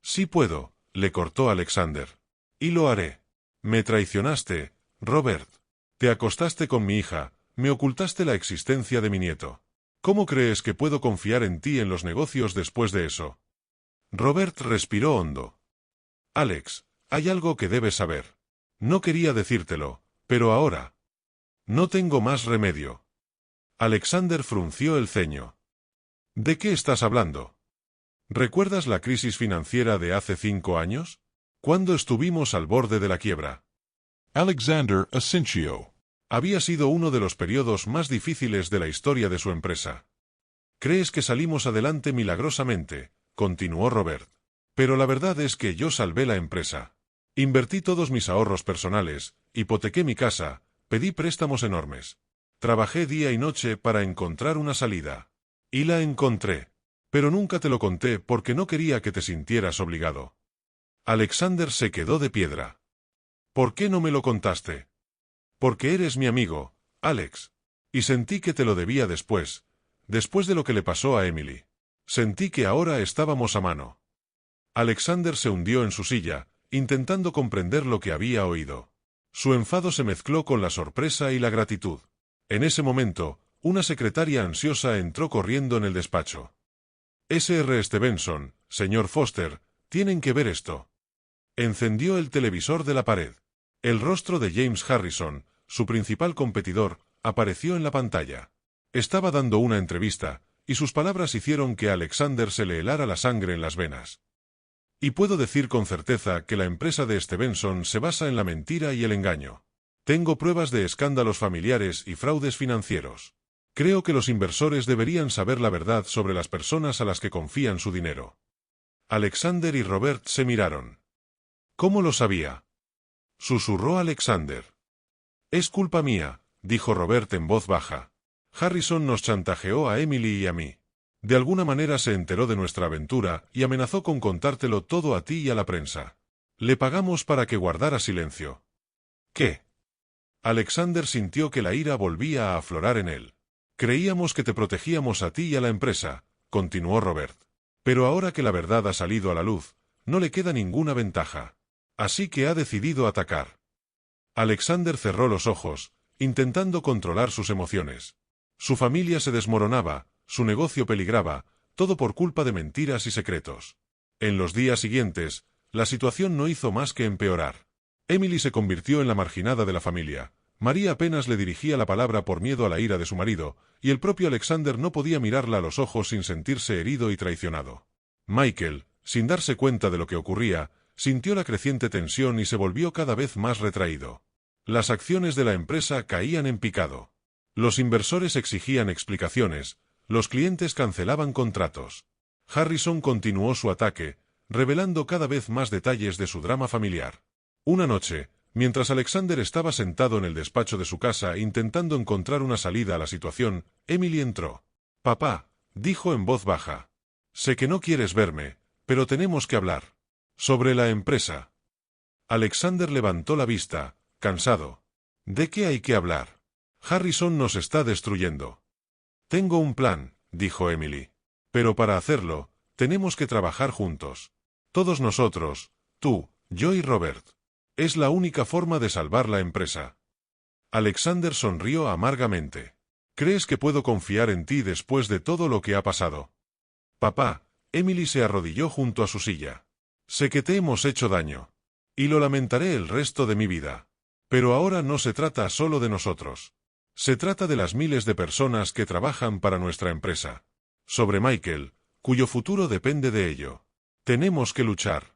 Sí puedo, le cortó Alexander. Y lo haré. Me traicionaste, Robert. Te acostaste con mi hija, me ocultaste la existencia de mi nieto. ¿Cómo crees que puedo confiar en ti en los negocios después de eso? Robert respiró hondo. Alex, hay algo que debes saber. No quería decírtelo, pero ahora. No tengo más remedio. Alexander frunció el ceño. ¿De qué estás hablando? ¿Recuerdas la crisis financiera de hace 5 años? ¿Cuándo estuvimos al borde de la quiebra? Alexander Asincio. Había sido uno de los periodos más difíciles de la historia de su empresa. ¿Crees que salimos adelante milagrosamente?, continuó Robert. Pero la verdad es que yo salvé la empresa. Invertí todos mis ahorros personales, hipotequé mi casa, pedí préstamos enormes. Trabajé día y noche para encontrar una salida. Y la encontré. Pero nunca te lo conté porque no quería que te sintieras obligado. Alexander se quedó de piedra. ¿Por qué no me lo contaste? Porque eres mi amigo, Alex. Y sentí que te lo debía después de lo que le pasó a Emily. Sentí que ahora estábamos a mano. Alexander se hundió en su silla, intentando comprender lo que había oído. Su enfado se mezcló con la sorpresa y la gratitud. En ese momento, una secretaria ansiosa entró corriendo en el despacho. Sr. Stevenson, señor Foster, tienen que ver esto. Encendió el televisor de la pared. El rostro de James Harrison, su principal competidor, apareció en la pantalla. Estaba dando una entrevista, y sus palabras hicieron que a Alexander se le helara la sangre en las venas. Y puedo decir con certeza que la empresa de Stevenson se basa en la mentira y el engaño. Tengo pruebas de escándalos familiares y fraudes financieros. Creo que los inversores deberían saber la verdad sobre las personas a las que confían su dinero. Alexander y Robert se miraron. ¿Cómo lo sabía?, susurró Alexander. Es culpa mía, dijo Robert en voz baja. Harrison nos chantajeó a Emily y a mí. De alguna manera se enteró de nuestra aventura y amenazó con contártelo todo a ti y a la prensa. Le pagamos para que guardara silencio. ¿Qué? Alexander sintió que la ira volvía a aflorar en él. Creíamos que te protegíamos a ti y a la empresa, continuó Robert. Pero ahora que la verdad ha salido a la luz, no le queda ninguna ventaja. Así que ha decidido atacar. Alexander cerró los ojos, intentando controlar sus emociones. Su familia se desmoronaba, su negocio peligraba, todo por culpa de mentiras y secretos. En los días siguientes, la situación no hizo más que empeorar. Emily se convirtió en la marginada de la familia. María apenas le dirigía la palabra por miedo a la ira de su marido, y el propio Alexander no podía mirarla a los ojos sin sentirse herido y traicionado. Michael, sin darse cuenta de lo que ocurría, sintió la creciente tensión y se volvió cada vez más retraído. Las acciones de la empresa caían en picado. Los inversores exigían explicaciones, los clientes cancelaban contratos. Harrison continuó su ataque, revelando cada vez más detalles de su drama familiar. Una noche, Mientras Alexander estaba sentado en el despacho de su casa intentando encontrar una salida a la situación, Emily entró. «Papá», dijo en voz baja. «Sé que no quieres verme, pero tenemos que hablar. Sobre la empresa». Alexander levantó la vista, cansado. «¿De qué hay que hablar? Harrison nos está destruyendo». «Tengo un plan», dijo Emily. «Pero para hacerlo, tenemos que trabajar juntos. Todos nosotros, tú, yo y Robert. Es la única forma de salvar la empresa». Alexander sonrió amargamente. «¿Crees que puedo confiar en ti después de todo lo que ha pasado?» «Papá», Emily se arrodilló junto a su silla. «Sé que te hemos hecho daño. Y lo lamentaré el resto de mi vida. Pero ahora no se trata solo de nosotros. Se trata de las miles de personas que trabajan para nuestra empresa. Sobre Michael, cuyo futuro depende de ello. Tenemos que luchar».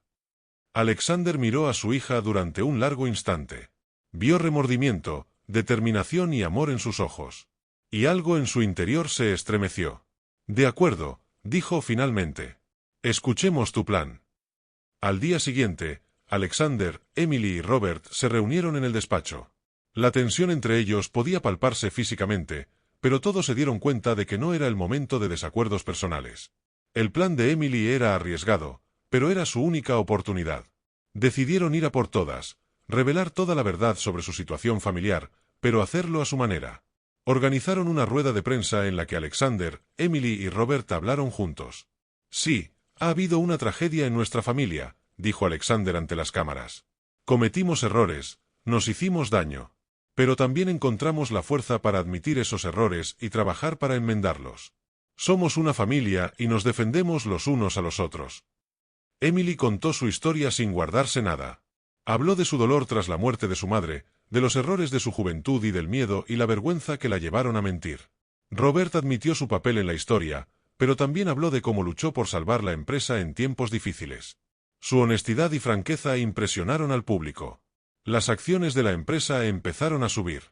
Alexander miró a su hija durante un largo instante. Vio remordimiento, determinación y amor en sus ojos. Y algo en su interior se estremeció. «De acuerdo», dijo finalmente. «Escuchemos tu plan». Al día siguiente, Alexander, Emily y Robert se reunieron en el despacho. La tensión entre ellos podía palparse físicamente, pero todos se dieron cuenta de que no era el momento de desacuerdos personales. El plan de Emily era arriesgado, pero era su única oportunidad. Decidieron ir a por todas, revelar toda la verdad sobre su situación familiar, pero hacerlo a su manera. Organizaron una rueda de prensa en la que Alexander, Emily y Robert hablaron juntos. «Sí, ha habido una tragedia en nuestra familia», dijo Alexander ante las cámaras. «Cometimos errores, nos hicimos daño. Pero también encontramos la fuerza para admitir esos errores y trabajar para enmendarlos. Somos una familia y nos defendemos los unos a los otros». Emily contó su historia sin guardarse nada. Habló de su dolor tras la muerte de su madre, de los errores de su juventud y del miedo y la vergüenza que la llevaron a mentir. Robert admitió su papel en la historia, pero también habló de cómo luchó por salvar la empresa en tiempos difíciles. Su honestidad y franqueza impresionaron al público. Las acciones de la empresa empezaron a subir.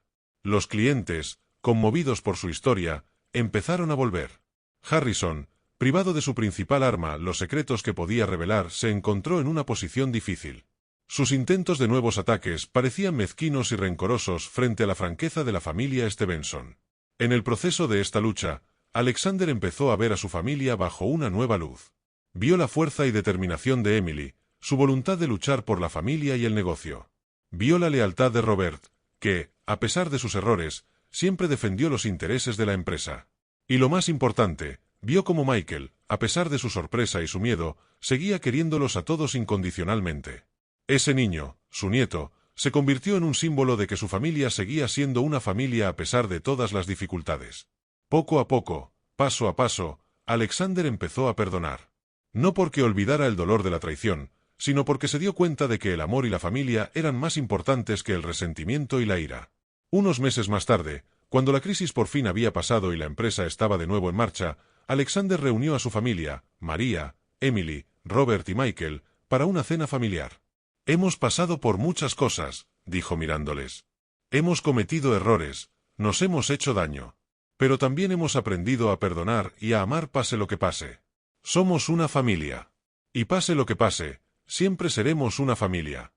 Los clientes, conmovidos por su historia, empezaron a volver. Harrison, privado de su principal arma, los secretos que podía revelar, se encontró en una posición difícil. Sus intentos de nuevos ataques parecían mezquinos y rencorosos frente a la franqueza de la familia Stevenson. En el proceso de esta lucha, Alexander empezó a ver a su familia bajo una nueva luz. Vio la fuerza y determinación de Emily, su voluntad de luchar por la familia y el negocio. Vio la lealtad de Robert, que, a pesar de sus errores, siempre defendió los intereses de la empresa. Y lo más importante, vio cómo Michael, a pesar de su sorpresa y su miedo, seguía queriéndolos a todos incondicionalmente. Ese niño, su nieto, se convirtió en un símbolo de que su familia seguía siendo una familia a pesar de todas las dificultades. Poco a poco, paso a paso, Alexander empezó a perdonar. No porque olvidara el dolor de la traición, sino porque se dio cuenta de que el amor y la familia eran más importantes que el resentimiento y la ira. Unos meses más tarde, cuando la crisis por fin había pasado y la empresa estaba de nuevo en marcha, Alexander reunió a su familia, María, Emily, Robert y Michael, para una cena familiar. «Hemos pasado por muchas cosas», dijo mirándoles. «Hemos cometido errores, nos hemos hecho daño. Pero también hemos aprendido a perdonar y a amar pase lo que pase. Somos una familia. Y pase lo que pase, siempre seremos una familia».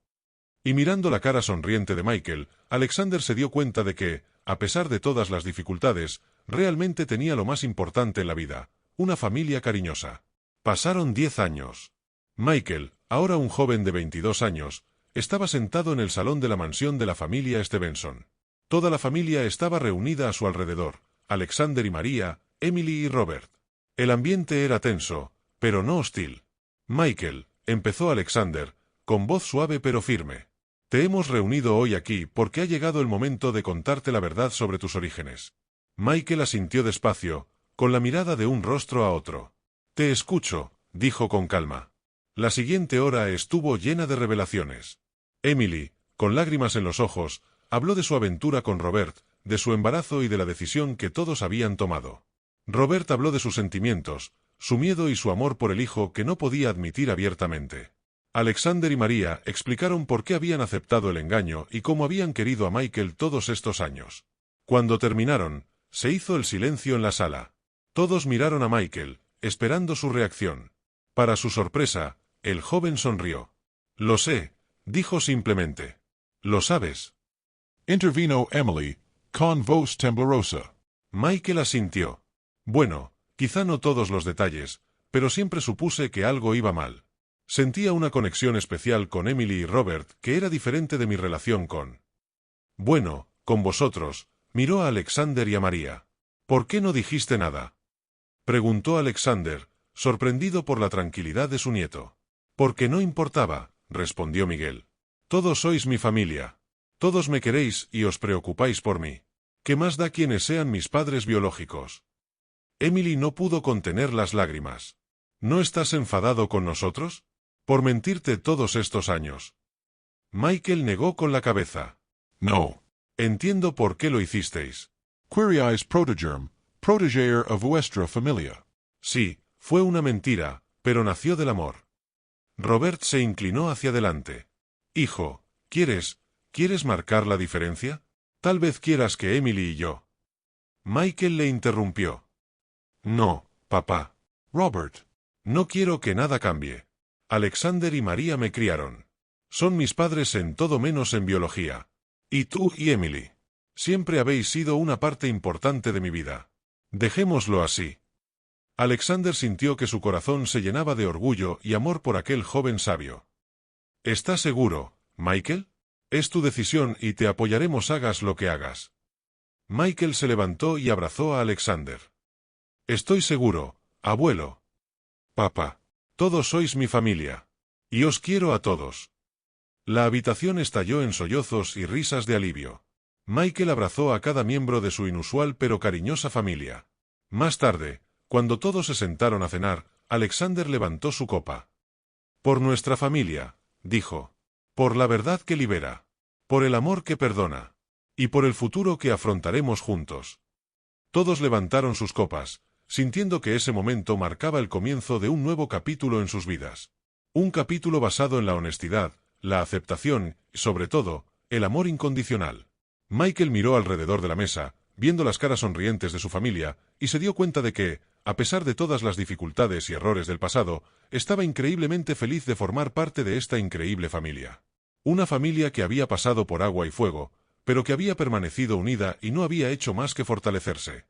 Y mirando la cara sonriente de Michael, Alexander se dio cuenta de que, a pesar de todas las dificultades, realmente tenía lo más importante en la vida, una familia cariñosa. Pasaron 10 años. Michael, ahora un joven de 22 años, estaba sentado en el salón de la mansión de la familia Stevenson. Toda la familia estaba reunida a su alrededor, Alexander y María, Emily y Robert. El ambiente era tenso, pero no hostil. «Michael», empezó Alexander, con voz suave pero firme. «Te hemos reunido hoy aquí porque ha llegado el momento de contarte la verdad sobre tus orígenes». Michael asintió despacio, con la mirada de un rostro a otro. «Te escucho», dijo con calma. La siguiente hora estuvo llena de revelaciones. Emily, con lágrimas en los ojos, habló de su aventura con Robert, de su embarazo y de la decisión que todos habían tomado. Robert habló de sus sentimientos, su miedo y su amor por el hijo que no podía admitir abiertamente. Alexander y María explicaron por qué habían aceptado el engaño y cómo habían querido a Michael todos estos años. Cuando terminaron, se hizo el silencio en la sala. Todos miraron a Michael, esperando su reacción. Para su sorpresa, el joven sonrió. «Lo sé», dijo simplemente. ¿Lo sabes? Intervino Emily, con voz temblorosa. Michael asintió. Bueno, quizá no todos los detalles, pero siempre supuse que algo iba mal. Sentía una conexión especial con Emily y Robert que era diferente de mi relación con... Bueno, con vosotros, miró a Alexander y a María. ¿Por qué no dijiste nada? Preguntó Alexander, sorprendido por la tranquilidad de su nieto. Porque no importaba, respondió Miguel. Todos sois mi familia. Todos me queréis y os preocupáis por mí. ¿Qué más da quienes sean mis padres biológicos? Emily no pudo contener las lágrimas. ¿No estás enfadado con nosotros? Por mentirte todos estos años. Michael negó con la cabeza. No. Entiendo por qué lo hicisteis. Quiriais protegerm, proteger of vuestra familia. Sí, fue una mentira, pero nació del amor. Robert se inclinó hacia adelante. Hijo, ¿quieres marcar la diferencia? Tal vez quieras que Emily y yo... Michael le interrumpió. No, papá. Robert. No quiero que nada cambie. Alexander y María me criaron. Son mis padres en todo menos en biología. Y tú y Emily. Siempre habéis sido una parte importante de mi vida. Dejémoslo así. Alexander sintió que su corazón se llenaba de orgullo y amor por aquel joven sabio. ¿Estás seguro, Michael? Es tu decisión y te apoyaremos hagas lo que hagas. Michael se levantó y abrazó a Alexander. Estoy seguro, abuelo. Papá. Todos sois mi familia. Y os quiero a todos. La habitación estalló en sollozos y risas de alivio. Michael abrazó a cada miembro de su inusual pero cariñosa familia. Más tarde, cuando todos se sentaron a cenar, Alexander levantó su copa. Por nuestra familia, dijo. Por la verdad que libera. Por el amor que perdona. Y por el futuro que afrontaremos juntos. Todos levantaron sus copas, sintiendo que ese momento marcaba el comienzo de un nuevo capítulo en sus vidas. Un capítulo basado en la honestidad, la aceptación y, sobre todo, el amor incondicional. Michael miró alrededor de la mesa, viendo las caras sonrientes de su familia, y se dio cuenta de que, a pesar de todas las dificultades y errores del pasado, estaba increíblemente feliz de formar parte de esta increíble familia. Una familia que había pasado por agua y fuego, pero que había permanecido unida y no había hecho más que fortalecerse.